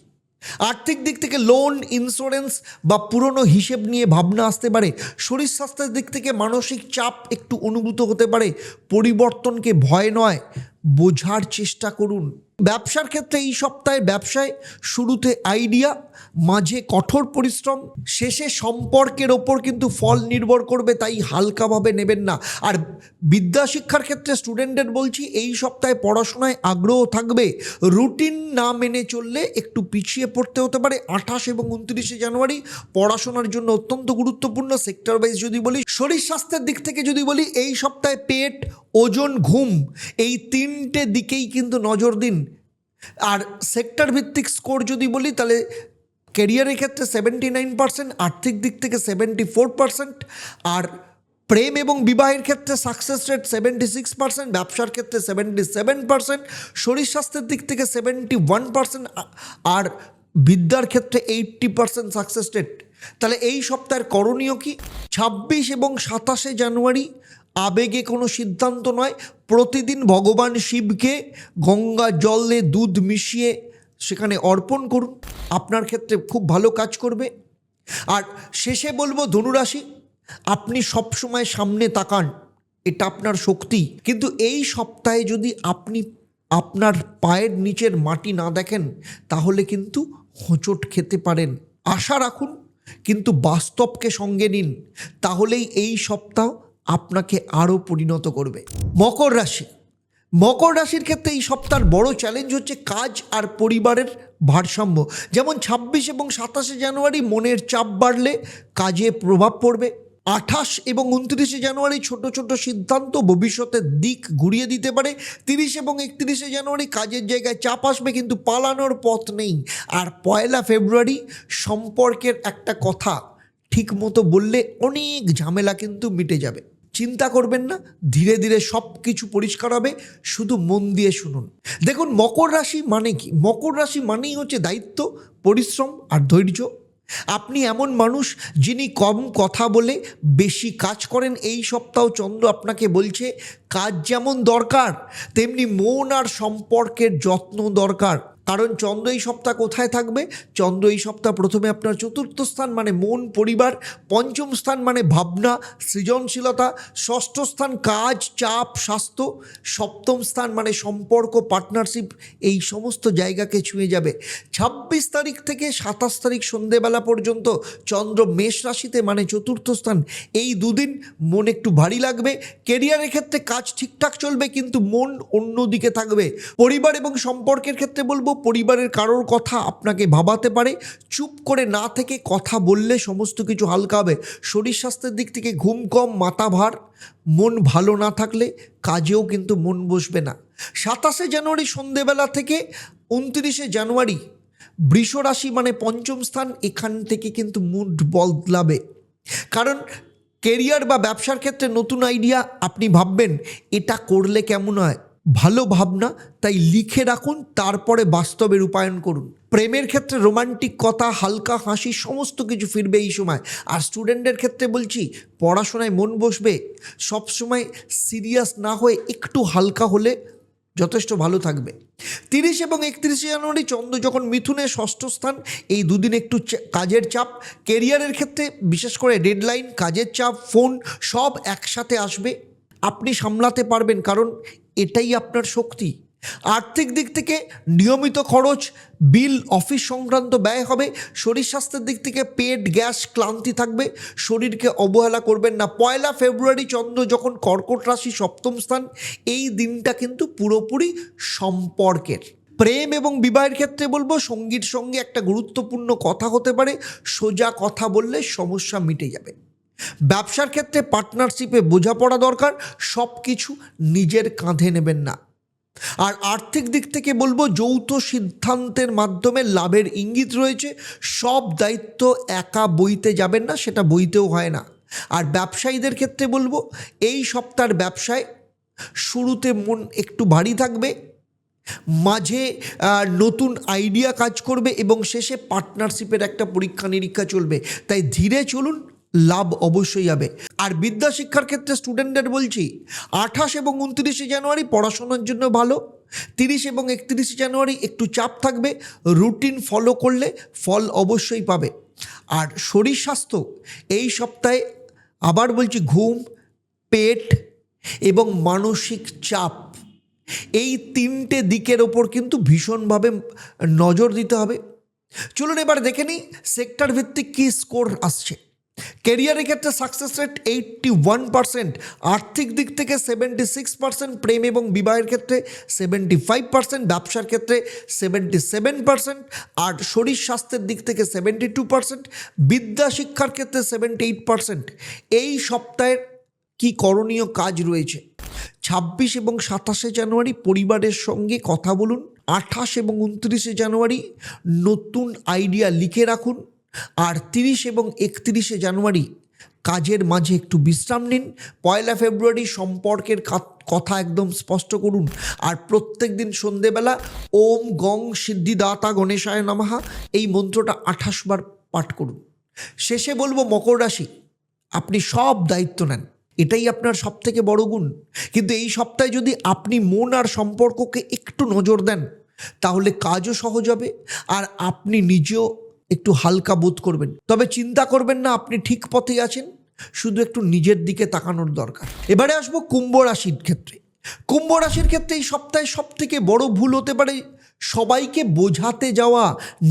আর্থিক দিক থেকে লোন, ইন্স্যুরেন্স বা পুরনো হিসেব নিয়ে ভাবনা আসতে পারে। শরীর স্বাস্থ্যের দিক থেকে মানসিক চাপ একটু অনুভূত হতে পারে। পরিবর্তনকে ভয় নয়, বোঝার চেষ্টা করুন। ব্যবসার ক্ষেত্রে এই সপ্তাহে ব্যবসায় শুরুতে আইডিয়া, মাঝে কঠোর পরিশ্রম, শেষে সম্পর্কের ওপর কিন্তু ফল নির্ভর করবে, তাই হালকাভাবে নেবেন না। আর বিদ্যা শিক্ষার ক্ষেত্রে স্টুডেন্টদের বলছি, এই সপ্তাহে পড়াশোনায় আগ্রহ থাকবে। রুটিন না মেনে চললে একটু পিছিয়ে পড়তে হতে পারে। 28 এবং 29 জানুয়ারি পড়াশোনার জন্য অত্যন্ত গুরুত্বপূর্ণ। সেক্টর ওয়াইজ যদি বলি, শরীর স্বাস্থ্যের দিক থেকে যদি বলি, এই সপ্তাহে পেট, ওজন, ঘুম এই তিনটে দিকেই কিন্তু নজর দিন। আর সেক্টর ভিত্তিক স্কোর যদি বলি, তাহলে ক্যারিয়ারের ক্ষেত্রে 79%, আর্থিক দিক থেকে 74%, আর প্রেম এবং বিবাহের ক্ষেত্রে সাকসেস রেট 76%, ব্যবসার ক্ষেত্রে 77%, শরীর স্বাস্থ্যের দিক থেকে 71%, আর বিদ্যার ক্ষেত্রে 80% সাকসেস রেট। তাহলে এই সপ্তাহের করণীয় কি? 26 এবং 27 জানুয়ারি আবেগে কোনো সিদ্ধান্ত নয়, প্রতিদিন ভগবান শিবকে গঙ্গা জলে দুধ মিশিয়ে সেখানে অর্পণ করুন, আপনার ক্ষেত্রে খুব ভালো কাজ করবে। আর শেষে বলবো, ধনুরাশি, আপনি সবসময় সামনে তাকান, এটা আপনার শক্তি। কিন্তু এই সপ্তাহে যদি আপনি আপনার পায়ের নিচের মাটি না দেখেন, তাহলে কিন্তু হোঁচট খেতে পারেন। আশা রাখুন, কিন্তু বাস্তবকে সঙ্গে নিন, তাহলেই এই সপ্তাহ আপনাকে আরও পরিণত করবে। মকর রাশি, মকর রাশির ক্ষেত্রে এই সপ্তাহের বড় চ্যালেঞ্জ হচ্ছে কাজ আর পরিবারের ভারসাম্য। যেমন 26 এবং 27 জানুয়ারি মনের চাপ বাড়লে কাজে প্রভাব পড়বে। 28 এবং 29 জানুয়ারি ছোট ছোট সিদ্ধান্ত ভবিষ্যতের দিক ঘুরিয়ে দিতে পারে। 30 এবং 31 জানুয়ারি কাজের জায়গায় চাপ আসবে, কিন্তু পালানোর পথ নেই। আর 1 ফেব্রুয়ারি সম্পর্কের একটা কথা ঠিক মতো বললে অনেক ঝামেলা কিন্তু মিটে যাবে। চিন্তা করবেন না, ধীরে ধীরে সব কিছু পরিষ্কার হবে, শুধু মন দিয়ে শুনুন। দেখুন, মকর রাশি মানে কি? মকর রাশি মানেই হচ্ছে দায়িত্ব, পরিশ্রম আর ধৈর্য। আপনি এমন মানুষ যিনি কম কথা বলে বেশি কাজ করেন। এই সপ্তাহ চন্দ্র আপনাকে বলছে, কাজ যেমন দরকার তেমনি মন আর সম্পর্কের যত্ন দরকার। কারণ চন্দ্র এই সপ্তাহ কোথায় থাকবে? চন্দ্র এই সপ্তাহ প্রথমে আপনার চতুর্থ স্থান মানে মন, পরিবার, পঞ্চম স্থান মানে ভাবনা, সৃজনশীলতা, ষষ্ঠ স্থান কাজ, চাপ, স্বাস্থ্য, সপ্তম স্থান মানে সম্পর্ক, পার্টনারশিপ, এই সমস্ত জায়গাকে ছুঁয়ে যাবে। 26 তারিখ থেকে 27 তারিখ সন্ধেবেলা পর্যন্ত চন্দ্র মেষ রাশিতে মানে চতুর্থ স্থান। এই দুদিন মন একটু ভারী লাগবে। কেরিয়ারের ক্ষেত্রে কাজ ঠিকঠাক চলবে, কিন্তু মন অন্যদিকে থাকবে। পরিবার এবং সম্পর্কের ক্ষেত্রে বলবো, পরিবারের কারোর কথা আপনাকে ভাবাতে পারে। চুপ করে না থেকে কথা বললে সমস্ত কিছু হালকা হবে। শরীর স্বাস্থ্যের দিক থেকে ঘুম কম, মাথা ভার, মন ভালো না থাকলে কাজেও কিন্তু মন বসবে না। 27 জানুয়ারি সন্ধেবেলা থেকে 29 জানুয়ারি বৃষ রাশি মানে পঞ্চম স্থান, এখান থেকে কিন্তু মুড বদলাবে। কারণ কেরিয়ার বা ব্যবসার ক্ষেত্রে নতুন আইডিয়া আপনি ভাববেন, এটা করলে কেমন হয়, ভালো ভাবনা, তাই লিখে রাখুন, তারপরে বাস্তবে রূপায়ণ করুন। প্রেমের ক্ষেত্রে রোমান্টিক কথা, হালকা হাসি, সমস্ত কিছু ফিরবে এই সময়। আর স্টুডেন্টদের ক্ষেত্রে বলছি, পড়াশোনায় মন বসবে। সবসময় সিরিয়াস না হয়ে একটু হালকা হলে যথেষ্ট ভালো থাকবে। 30 এবং 31 জানুয়ারি চন্দ্র যখন মিথুনে ষষ্ঠ স্থান, এই দুদিন একটু কাজের চাপ। কেরিয়ারের ক্ষেত্রে বিশেষ করে ডেডলাইন, কাজের চাপ, ফোন সব একসাথে আসবে। আপনি সামলাতে পারবেন, কারণ এটাই আপনার শক্তি। আর্থিক দিক থেকে নিয়মিত খরচ, বিল, অফিস সংক্রান্ত ব্যয় হবে। শরীর স্বাস্থ্যের দিক থেকে পেট, গ্যাস, ক্লান্তি থাকবে। শরীরকে অবহেলা করবেন না। 1 ফেব্রুয়ারি চন্দ্র যখন কর্কট রাশি সপ্তম স্থান, এই দিনটা কিন্তু পুরোপুরি সম্পর্কের। প্রেম এবং বিবাহের ক্ষেত্রে বলবো, সঙ্গীর সঙ্গে একটা গুরুত্বপূর্ণ কথা হতে পারে। সোজা কথা বললে সমস্যা মিটে যাবে। ব্যবসার ক্ষেত্রে পার্টনারশিপে বোঝাপড়া দরকার, সব কিছু নিজের কাঁধে নেবেন না। আর আর্থিক দিক থেকে বলবো, যৌথ সিদ্ধান্তের মাধ্যমে লাভের ইঙ্গিত রয়েছে। সব দায়িত্ব একা বইতে যাবেন না, সেটা বইতেও হয় না। আর ব্যবসায়ীদের ক্ষেত্রে বলবো, এই সপ্তাহের ব্যবসায় শুরুতে মন একটু ভারী থাকবে, মাঝে নতুন আইডিয়া কাজ করবে এবং শেষে পার্টনারশিপের একটা পরীক্ষা নিরীক্ষা চলবে। তাই ধীরে চলুন, লাভ অবশ্যই হবে। আর বিদ্যা শিক্ষার ক্ষেত্রে স্টুডেন্টদের বলছি 28 এবং 29 জানুয়ারি পড়াশোনার জন্য ভালো, 30 এবং 31 জানুয়ারি একটু চাপ থাকবে, রুটিন ফলো করলে ফল অবশ্যই পাবে। আর শরীর স্বাস্থ্য এই সপ্তাহে আবার বলছি ঘুম, পেট এবং মানসিক চাপ এই তিনটে দিকের ওপর কিন্তু ভীষণভাবে নজর দিতে হবে। চলুন এবার দেখে নিই সেক্টর ভিত্তিক কী স্কোর আসছে। ক্যারিয়ারের ক্ষেত্রে সাকসেস রেট 81%, আর্থিক দিক থেকে 76%, প্রেম এবং বিবাহের ক্ষেত্রে 75%, ব্যবসার ক্ষেত্রে 77%, আর শরীর স্বাস্থ্যের দিক থেকে 72%, বিদ্যা শিক্ষার ক্ষেত্রে 78%। এই সপ্তাহের কি করণীয় কাজ রয়েছে? 26 এবং 27 জানুয়ারি পরিবারের সঙ্গে কথা বলুন। 28 এবং 29 জানুয়ারি নতুন আইডিয়া লিখে রাখুন। আর 30 এবং 31 জানুয়ারি কাজের মাঝে একটু বিশ্রাম নিন। 1 ফেব্রুয়ারি সম্পর্কের কথা একদম স্পষ্ট করুন। আর প্রত্যেক দিন সন্ধেবেলা ওম গং সিদ্ধিদাতা গণেশায় নমঃ এই মন্ত্রটা 28 বার পাঠ করুন। শেষে বলবো মকর রাশি, আপনি সব দায়িত্ব নেন, এটাই আপনার সব থেকে বড় গুণ। কিন্তু এই সপ্তাহে যদি আপনি মন আর সম্পর্ককে একটু নজর দেন তাহলে কাজও সহজ হবে আর আপনি নিজেও একটু হালকা বোধ করবেন। তবে চিন্তা করবেন না, আপনি ঠিক পথেই আছেন, শুধু একটু নিজের দিকে তাকানোর দরকার। এবারে আসবো কুম্ভ রাশির ক্ষেত্রে। কুম্ভ রাশির ক্ষেত্রে এই সপ্তাহে সব থেকে বড় ভুল হতে পারে সবাইকে বোঝাতে যাওয়া,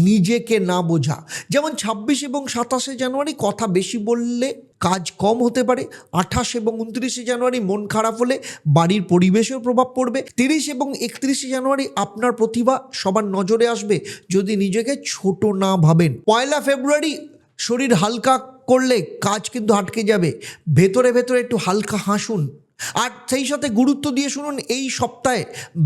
নিজেকে না বোঝা। যেমন 26 এবং 27 জানুয়ারি কথা বেশি বললে কাজ কম হতে পারে। 28 এবং 29 জানুয়ারি মন খারাপ হলে বাড়ির পরিবেশেও প্রভাব পড়বে। 30 এবং 31 জানুয়ারি আপনার প্রতিভা সবার নজরে আসবে যদি নিজেকে ছোট না ভাবেন। 1 ফেব্রুয়ারি শরীর হালকা করলে কাজ কিন্তু আটকে যাবে। ভেতরে ভেতরে একটু হালকা হাসুন আর সেই সাথে গুরুত্ব দিয়ে শুনুন, এই সপ্তাহে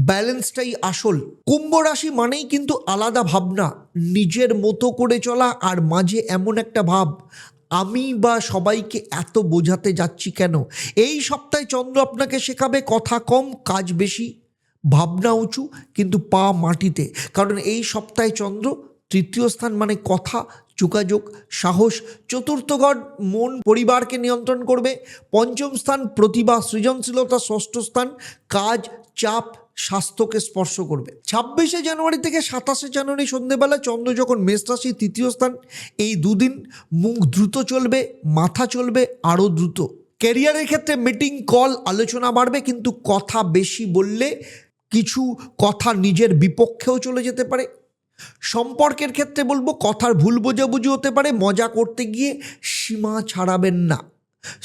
ব্যালেন্সটাই আসল। কুম্ভ রাশি মানেই কিন্তু আলাদা ভাবনা, নিজের মতো করে চলা, আর মাঝে এমন একটা ভাব আমি বা সবাইকে এত বোঝাতে যাচ্ছি কেন। এই সপ্তাহে চন্দ্র আপনাকে শেখাবে কথা কম, কাজ বেশি, ভাবনা উঁচু কিন্তু পা মাটিতে। কারণ এই সপ্তাহে চন্দ্র তৃতীয় স্থান মানে কথা, যোগাযোগ, সাহস। চতুর্থ ঘর মন, পরিবারকে নিয়ন্ত্রণ করবে। পঞ্চম স্থান প্রতিভা, সৃজনশীলতা। ষষ্ঠ স্থান কাজ, চাপ, স্বাস্থ্যকে স্পর্শ করবে। 26 জানুয়ারি থেকে 27 জানুয়ারি সন্ধ্যেবেলা চন্দ্র যখন মেষ রাশি, তৃতীয় স্থান। এই দুদিন মুখ দ্রুত চলবে, মাথা চলবে আরও দ্রুত। ক্যারিয়ারের ক্ষেত্রে মিটিং, কল, আলোচনা বাড়বে, কিন্তু কথা বেশি বললে কিছু কথা নিজের বিপক্ষেও চলে যেতে পারে। সম্পর্কের ক্ষেত্রে বলবো কথার ভুল বোঝাবুঝি হতে পারে, মজা করতে গিয়ে সীমা ছাড়াবেন না।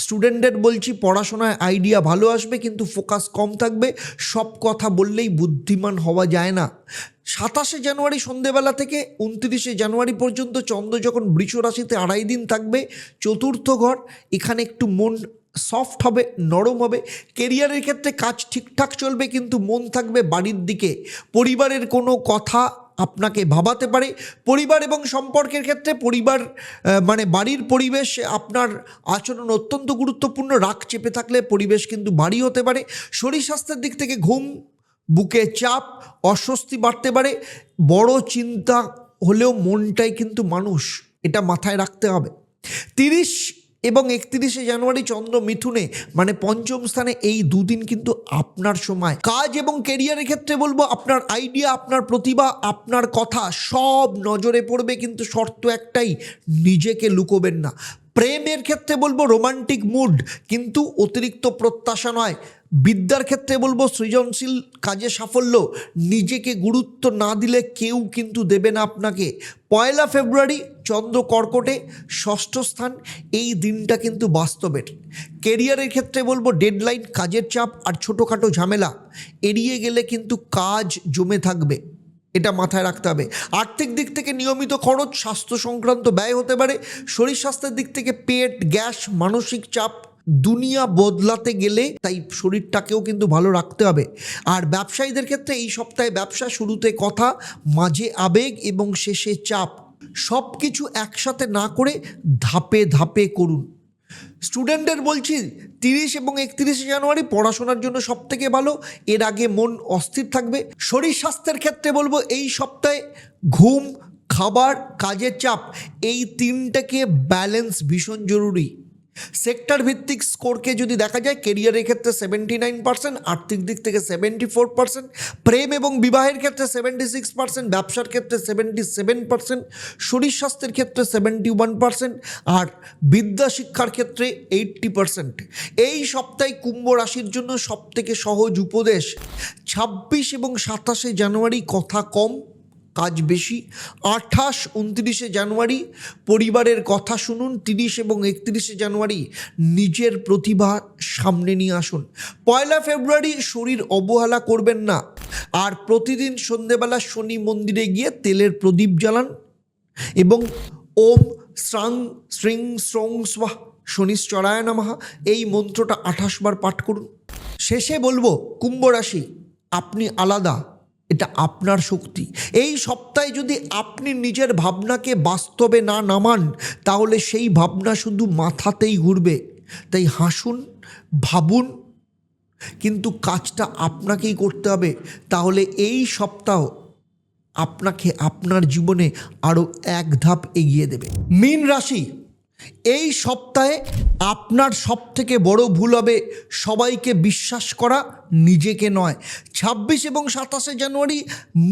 স্টুডেন্টদের বলছি পড়াশোনায় আইডিয়া ভালো আসবে কিন্তু ফোকাস কম থাকবে, সব কথা বললেই বুদ্ধিমান হওয়া যায় না। 27 জানুয়ারি সন্ধেবেলা থেকে 29 জানুয়ারি পর্যন্ত চন্দ্র যখন বৃষ রাশিতে 2.5 দিন থাকবে, চতুর্থ ঘর, এখানে একটু মন সফট হবে, নরম হবে। কেরিয়ারের ক্ষেত্রে কাজ ঠিকঠাক চলবে কিন্তু মন থাকবে বাড়ির দিকে। পরিবারের কোনো কথা আপনাকে ভাবাতে পারে। পরিবার এবং সম্পর্কের ক্ষেত্রে পরিবার মানে বাড়ির পরিবেশ আপনার আচরণ অত্যন্ত গুরুত্বপূর্ণ। রাগ চেপে থাকলে পরিবেশ কিন্তু ভারী হতে পারে। শরীর স্বাস্থ্যের দিক থেকে ঘুম, বুকে চাপ, অস্বস্তি বাড়তে পারে। বড় চিন্তা হলেও মনটাই কিন্তু মানুষ, এটা মাথায় রাখতে হবে। 30 এবং 31 জানুয়ারি চন্দ্র মিথুনে মানে পঞ্চম স্থানে, এই দুদিন কিন্তু আপনার সময়। কাজ এবং ক্যারিয়ারের ক্ষেত্রে বলবো আপনার আইডিয়া, আপনার প্রতিভা, আপনার কথা সব নজরে পড়বে, কিন্তু শর্ত একটাই, নিজেকে লুকোবেন না। প্রেমের ক্ষেত্রে বলবো রোমান্টিক মুড কিন্তু অতিরিক্ত প্রত্যাশা নয়। বিদ্যার ক্ষেত্রে বলবো সৃজনশীল কাজে সাফল্য, নিজেকে গুরুত্ব না দিলে কেউ কিন্তু দেবে না আপনাকে। 1 ফেব্রুয়ারি চন্দ্র কর্কটে, ষষ্ঠ স্থান, এই দিনটা কিন্তু বাস্তবের। কেরিয়ারের ক্ষেত্রে বলবো ডেডলাইন, কাজের চাপ আর ছোটোখাটো ঝামেলা এড়িয়ে গেলে কিন্তু কাজ জমে থাকবে, এটা মাথায় রাখতে হবে। আর্থিক দিক থেকে নিয়মিত খরচ, স্বাস্থ্য সংক্রান্ত ব্যয় হতে পারে। শরীর স্বাস্থ্যের দিক থেকে পেট, গ্যাস, মানসিক চাপ। দুনিয়া বদলাতে গেলে তাই শরীরটাকেও কিন্তু ভালো রাখতে হবে। আর ব্যবসায়ীদের ক্ষেত্রে এই সপ্তাহে ব্যবসা, শুরুতে কথা, মাঝে আবেগ এবং শেষে চাপ। সব কিছু একসাথে না করে ধাপে ধাপে করুন। স্টুডেন্টদের বলছি 30 এবং 31 জানুয়ারি পড়াশোনার জন্য সব থেকে ভালো, এর আগে মন অস্থির থাকবে। শরীর স্বাস্থ্যের ক্ষেত্রে বলবো এই সপ্তাহে ঘুম, খাবার, কাজের চাপ, এই তিনটাকে ব্যালেন্স ভীষণ জরুরি। সেক্টর ভিত্তিক স্কোরকে যদি দেখা যায়, কেরিয়ারের ক্ষেত্রে 79%, আর্থিক দিক থেকে 74%, প্রেম এবং বিবাহের ক্ষেত্রে 76%, ব্যবসার ক্ষেত্রে 77%, শরীর স্বাস্থ্যের ক্ষেত্রে 71%, আর বিদ্যা শিক্ষার ক্ষেত্রে 80%। এই সপ্তাহে কুম্ভ রাশির জন্য সবথেকে সহজ উপদেশ: 26 এবং 27 জানুয়ারি কথা কম, কাজ বেশি। 28, 29 জানুয়ারি পরিবারের কথা শুনুন। 30 এবং 31 জানুয়ারি নিজের প্রতিভা সামনে নিয়ে আসুন। 1 ফেব্রুয়ারি শরীর অবহেলা করবেন না। আর প্রতিদিন সন্ধেবেলা শনি মন্দিরে গিয়ে তেলের প্রদীপ জ্বালান এবং ওম শ্রাং শ্রিং শ্রং স্বাহ শনিশ্চরায় নমঃ এই মন্ত্রটা 28 বার পাঠ করুন। শেষে বলবো, কুম্ভ রাশি, আপনি আলাদা, এটা আপনার শক্তি। এই সপ্তাহে যদি আপনি নিজের ভাবনাকে বাস্তবে না নামান, তাহলে সেই ভাবনা শুধু মাথাতেই ঘুরবে। তাই হাসুন, ভাবুন, কিন্তু কাজটা আপনাকেই করতে হবে। তাহলে এই সপ্তাহ আপনাকে আপনার জীবনে আরও এক ধাপ এগিয়ে দেবে। মীন রাশি, এই সপ্তাহে আপনার সবথেকে বড় ভুল হবে সবাইকে বিশ্বাস করা, নিজেকে নয়। 26 এবং 27 জানুয়ারি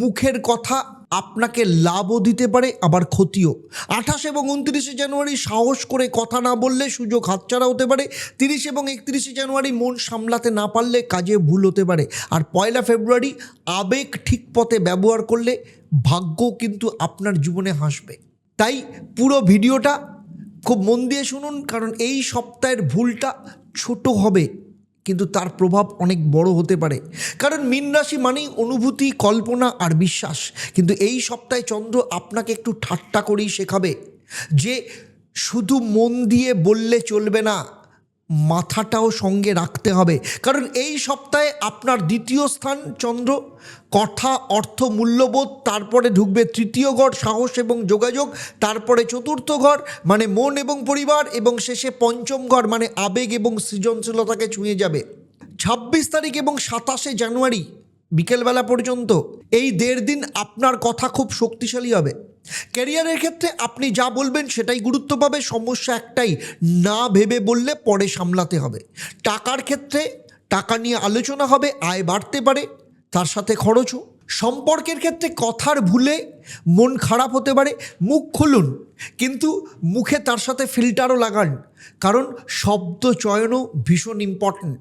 মুখের কথা আপনাকে লাভও দিতে পারে, আবার ক্ষতিও। 28 এবং 29 জানুয়ারি সাহস করে কথা না বললে সুযোগ হাতছাড়া হতে পারে। 30 এবং 31 জানুয়ারি মন সামলাতে না পারলে কাজে ভুল হতে পারে। আর 1 ফেব্রুয়ারি আবেগ ঠিক পথে ব্যবহার করলে ভাগ্য কিন্তু আপনার জীবনে হাসবে। তাই পুরো ভিডিওটা খুব মন দিয়ে শুনুন, কারণ এই সপ্তাহের ভুলটা ছোট হবে কিন্তু তার প্রভাব অনেক বড় হতে পারে। কারণ মীন রাশি মানেই অনুভূতি, কল্পনা আর বিশ্বাস। কিন্তু এই সপ্তাহে চন্দ্র আপনাকে একটু ঠাট্টা করেই শেখাবে যে শুধু মন দিয়ে বললে চলবে না, মাথাটাও সঙ্গে রাখতে হবে। কারণ এই সপ্তাহে আপনার দ্বিতীয় স্থান চন্দ্র, কথা, অর্থ, মূল্যবোধ, তারপরে ঢুকবে তৃতীয় ঘর সাহস এবং যোগাযোগ, তারপরে চতুর্থ ঘর মানে মন এবং পরিবার, এবং শেষে পঞ্চম ঘর মানে আবেগ এবং সৃজনশীলতাকে ছুঁয়ে যাবে। 26 তারিখ এবং 27 জানুয়ারি বিকেলবেলা পর্যন্ত এই 1.5 দিন আপনার কথা খুব শক্তিশালী হবে। ক্যারিয়ারের ক্ষেত্রে আপনি যা বলবেন সেটাই গুরুত্ব পাবে। সমস্যা একটাই, না ভেবে বললে পরে সামলাতে হবে। টাকার ক্ষেত্রে টাকা নিয়ে আলোচনা হবে, আয় বাড়তে পারে, তার সাথে খরচও। সম্পর্কের ক্ষেত্রে কথার ভুলে মন খারাপ হতে পারে। মুখ খুলুন, কিন্তু মুখে তার সাথে ফিল্টারও লাগান, কারণ শব্দ চয়নও ভীষণ ইম্পর্ট্যান্ট।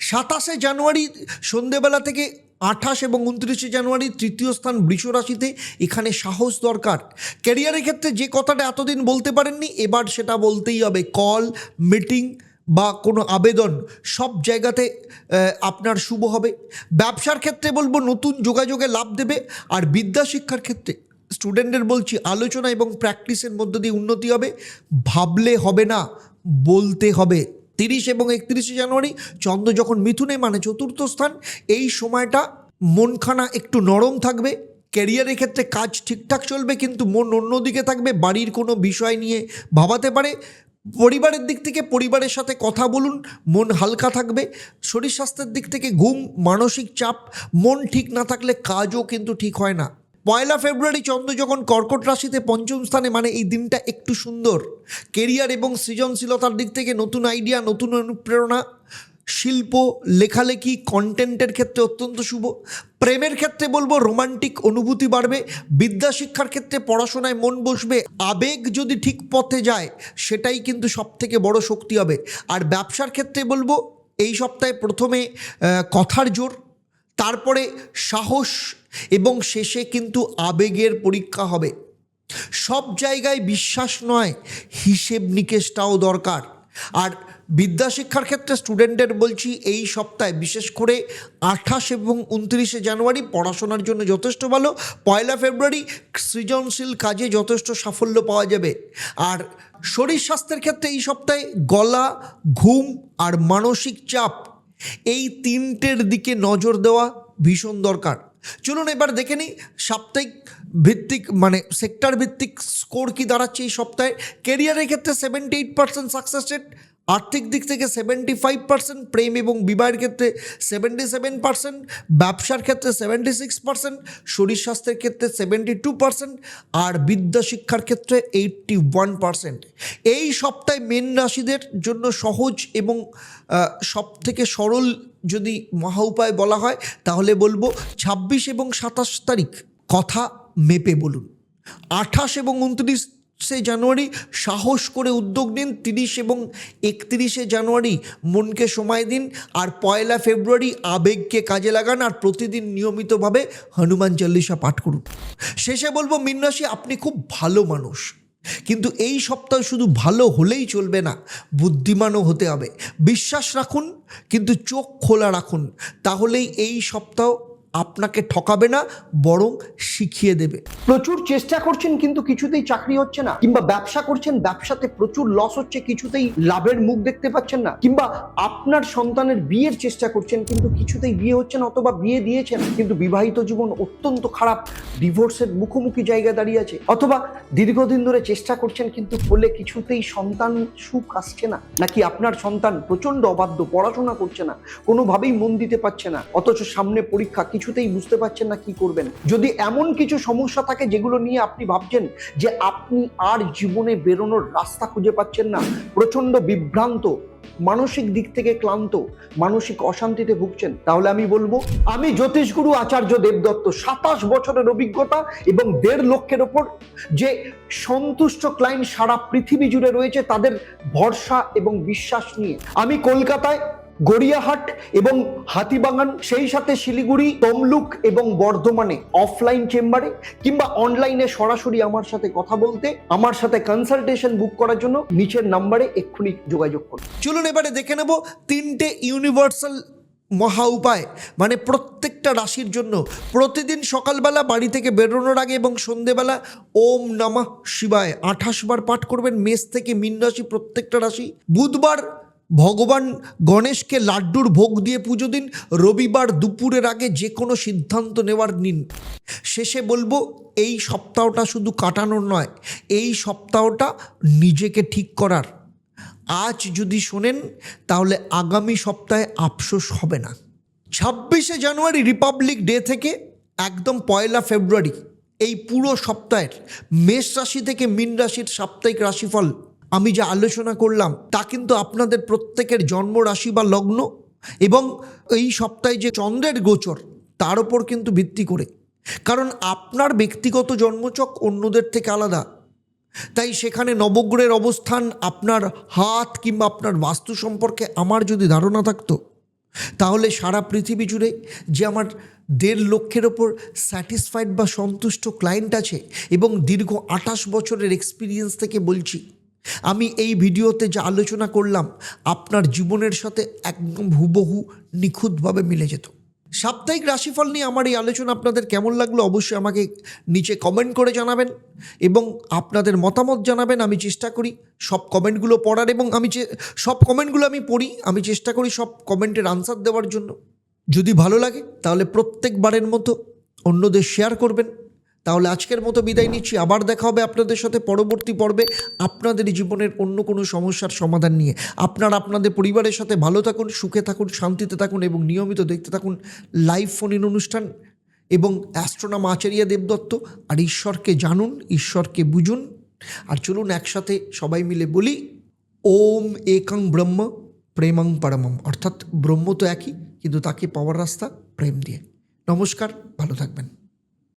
27 জানুয়ারি সন্ধেবেলা থেকে 28 এবং 29 জানুয়ারি তৃতীয় স্থান বৃষ রাশিতে, এখানে সাহস দরকার। ক্যারিয়ারের ক্ষেত্রে যে কথাটা এতদিন বলতে পারেননি, এবার সেটা বলতেই হবে। কল, মিটিং বা কোনো আবেদন সব জায়গাতে আপনার শুভ হবে। ব্যবসার ক্ষেত্রে বলবো নতুন যোগাযোগে লাভ দেবে। আর বিদ্যা শিক্ষার ক্ষেত্রে স্টুডেন্টদের বলছি, আলোচনা এবং প্র্যাকটিসের মধ্য দিয়ে উন্নতি হবে। ভাবলে হবে না, বলতে হবে। 30 এবং 31 জানুয়ারি চন্দ্র যখন মিথুনে মানে চতুর্থ স্থান, এই সময়টা মনখানা একটু নরম থাকবে। ক্যারিয়ারের ক্ষেত্রে কাজ ঠিকঠাক চলবে, কিন্তু মন অন্যদিকে থাকবে, বাড়ির কোনো বিষয় নিয়ে ভাবাতে পারে। পরিবারের দিক থেকে পরিবারের সাথে কথা বলুন, মন হালকা থাকবে। শরীর স্বাস্থ্যের দিক থেকে ঘুম, মানসিক চাপ, মন ঠিক না থাকলে কাজও কিন্তু ঠিক হয় না। 1 ফেব্রুয়ারি চন্দ্র যখন কর্কট রাশিতে পঞ্চম স্থানে মানে এই দিনটা একটু সুন্দর। কেরিয়ার এবং সৃজনশীলতার দিক থেকে নতুন আইডিয়া, নতুন অনুপ্রেরণা, শিল্প, লেখালেখি, কন্টেন্টের ক্ষেত্রে অত্যন্ত শুভ। প্রেমের ক্ষেত্রে বলবো রোমান্টিক অনুভূতি বাড়বে। বিদ্যা শিক্ষার ক্ষেত্রে পড়াশোনায় মন বসবে। আবেগ যদি ঠিক পথে যায় সেটাই কিন্তু সবথেকে বড় শক্তি হবে। আর ব্যবসার ক্ষেত্রে বলবো এই সপ্তাহে প্রথমে কথার জোর, তারপরে সাহস এবং শেষে কিন্তু আবেগের পরীক্ষা হবে। সব জায়গায় বিশ্বাস নয়, হিসেব নিকেশটাও দরকার। আর বিদ্যা শিক্ষার ক্ষেত্রে স্টুডেন্টদের বলছি, এই সপ্তাহে বিশেষ করে 28 এবং 29 জানুয়ারি পড়াশোনার জন্য যথেষ্ট ভালো। 1 ফেব্রুয়ারি সৃজনশীল কাজে যথেষ্ট সাফল্য পাওয়া যাবে। আর শরীর স্বাস্থ্যের ক্ষেত্রে এই সপ্তাহে গলা, ঘুম আর মানসিক চাপ, এই তিনটের দিকে নজর দেওয়া ভীষণ দরকার। চলুন এবার দেখে নিই সাপ্তাহিক ভিত্তিক মানে সেক্টর ভিত্তিক স্কোর কি দাঁড়াচ্ছে এই সপ্তাহে? কেরিয়ারের ক্ষেত্রে 78% সাকসেস রেট, আর্থিক দিক থেকে 75%, প্রেম এবং বিবাহের ক্ষেত্রে 77%, ব্যবসার ক্ষেত্রে 76%, শরীর স্বাস্থ্যের ক্ষেত্রে 72%, আর বিদ্যা শিক্ষার ক্ষেত্রে 81%। এই সপ্তাহে মীন রাশিদের জন্য সহজ এবং সব থেকে সরল যদি মহা উপায় বলা হয় তাহলে বলবো 26 এবং 27 তারিখ কথা মেপে বলুন। 28 এবং 29 জানুয়ারি সাহস করে উদ্যোগ নিন। 30 এবং 31 জানুয়ারি মনকে সময় দিন। আর 1 ফেব্রুয়ারি আবেগকে কাজে লাগান আর প্রতিদিন নিয়মিতভাবে হনুমান চল্লিশা পাঠ করুন। শেষে বলবো মীন রাশি, আপনি খুব ভালো মানুষ, কিন্তু এই সপ্তাহে শুধু ভালো হলেই চলবে না, বুদ্ধিমানও হতে হবে। বিশ্বাস রাখুন, কিন্তু চোখ খোলা রাখুন, তাহলেই এই সপ্তাহ আপনাকে ঠকাবে না, বরং শিখিয়ে দেবে। প্রচুর চেষ্টা করছেন কিন্তু কিছুতেই চাকরি হচ্ছে না, কিংবা ব্যবসা করছেন, ব্যবসাতে প্রচুর লস হচ্ছে, কিছুতেই লাভের মুখ দেখতে পাচ্ছেন না, কিংবা আপনার সন্তানের বিয়ের চেষ্টা করছেন কিন্তু কিছুতেই বিয়ে হচ্ছে না, অথবা বিয়ে দিয়েছেন কিন্তু বিবাহিত জীবন অত্যন্ত খারাপ, ডিভোর্সের মুখোমুখি জায়গায় দাঁড়িয়ে আছে, অথবা দীর্ঘদিন ধরে চেষ্টা করছেন কিন্তু ফলে কিছুতেই সন্তান সুখ আসছে না, নাকি আপনার সন্তান প্রচন্ড অবাধ্য, পড়াশোনা করছে না, কোনোভাবেই মন দিতে পারছে না, অথচ সামনে পরীক্ষা, কিছুতেই বুঝতে পারছেন না কি করবেন। যদি এমন কিছু সমস্যা থাকে যেগুলো নিয়ে আপনি ভাবছেন যে আপনি আর জীবনে বেরোনোর রাস্তা খুঁজে পাচ্ছেন না, প্রচন্ড বিভ্রান্ত, মানসিক দিক থেকে ক্লান্ত, মানসিক অশান্তিতে ভুগছেন, তাহলে আমি বলবো, আমি জ্যোতিষগুরু আচার্য দেবদত্ত, 27 বছরের অভিজ্ঞতা এবং 1.5 লক্ষের ওপর যে সন্তুষ্ট ক্লায়েন্ট সারা পৃথিবী জুড়ে রয়েছে তাদের ভরসা এবং বিশ্বাস নিয়ে আমি কলকাতায় গড়িয়াহাট এবং হাতিবাগান, সেই সাথে শিলিগুড়ি, তমলুক এবং বর্ধমানে অফলাইন চেম্বারে কিংবা অনলাইনে সরাসরি আমার সাথে কথা বলতে, আমার সাথে কনসালটেশন বুক করার জন্য নিচের নাম্বারে এক্ষুনি যোগাযোগ করুন। চলুন এবারে দেখে নেব 3টে ইউনিভার্সাল মহা উপায়, মানে প্রত্যেকটা রাশির জন্য প্রতিদিন সকালবেলা বাড়ি থেকে বেরোনোর আগে এবং সন্ধেবেলা ওম নমঃ শিবায় 28 বার পাঠ করবেন। মেষ থেকে মীন রাশি প্রত্যেকটা রাশি। বুধবার ভগবান গণেশকে লাড্ডুর ভোগ দিয়ে পুজো দিন। রবিবার দুপুরের আগে যে কোনো সিদ্ধান্ত নেওয়ার নিন। শেষে বলবো, এই সপ্তাহটা শুধু কাটানোর নয়, এই সপ্তাহটা নিজেকে ঠিক করার। আজ যদি শোনেন তাহলে আগামী সপ্তাহে আফসোস হবে না। 26 জানুয়ারি রিপাবলিক ডে থেকে একদম 1 ফেব্রুয়ারি এই পুরো সপ্তাহের মেষ রাশি থেকে মীন রাশির সাপ্তাহিক রাশিফল আমি যা আলোচনা করলাম তা কিন্তু আপনাদের প্রত্যেকের জন্ম রাশি বা লগ্ন এবং এই সপ্তাহে যে চন্দ্রের গোচর তার ওপর কিন্তু ভিত্তি করে, কারণ আপনার ব্যক্তিগত জন্মচক অন্যদের থেকে আলাদা। তাই সেখানে নবগ্রহের অবস্থান, আপনার হাত কিংবা আপনার বাস্তু সম্পর্কে আমার যদি ধারণা থাকতো তাহলে সারা পৃথিবী জুড়ে যে আমার 1.5 লক্ষের ওপর স্যাটিসফাইড বা সন্তুষ্ট ক্লায়েন্ট আছে এবং দীর্ঘ 28 বছরের এক্সপিরিয়েন্স থেকে বলছি, আমি এই ভিডিওতে যা আলোচনা করলাম আপনার জীবনের সাথে একদম হুবহু নিখুঁতভাবে মিলে যেত। সাপ্তাহিক রাশিফল নিয়ে আমার এই আলোচনা আপনাদের কেমন লাগলো অবশ্যই আমাকে নিচে কমেন্ট করে জানাবেন এবং আপনাদের মতামত জানাবেন। আমি চেষ্টা করি সব কমেন্টগুলো পড়ার এবং সব কমেন্টগুলো আমি পড়ি, আমি চেষ্টা করি সব কমেন্টের আনসার দেওয়ার জন্য। যদি ভালো লাগে তাহলে প্রত্যেকবারের মতো অন্যদের শেয়ার করবেন। তাহলে আজকের মতো বিদায় নিচ্ছি, আবার দেখা হবে আপনাদের সাথে পরবর্তী পর্বে আপনাদের জীবনের অন্য কোনো সমস্যার সমাধান নিয়ে। আপনারা আপনাদের পরিবারের সাথে ভালো থাকুন, সুখে থাকুন, শান্তিতে থাকুন এবং নিয়মিত দেখতে থাকুন লাইভ ফোন ইন অনুষ্ঠান এবং অ্যাস্ট্রোনম আচার্য দেবদত্ত। আর ঈশ্বরকে জানুন, ঈশ্বরকে বুঝুন। আর চলুন একসাথে সবাই মিলে বলি, ওম একং ব্রহ্ম প্রেমং পরমম, অর্থাৎ ব্রহ্ম তো একই কিন্তু তাকে পাওয়ার রাস্তা প্রেম দিয়ে। নমস্কার, ভালো থাকবেন।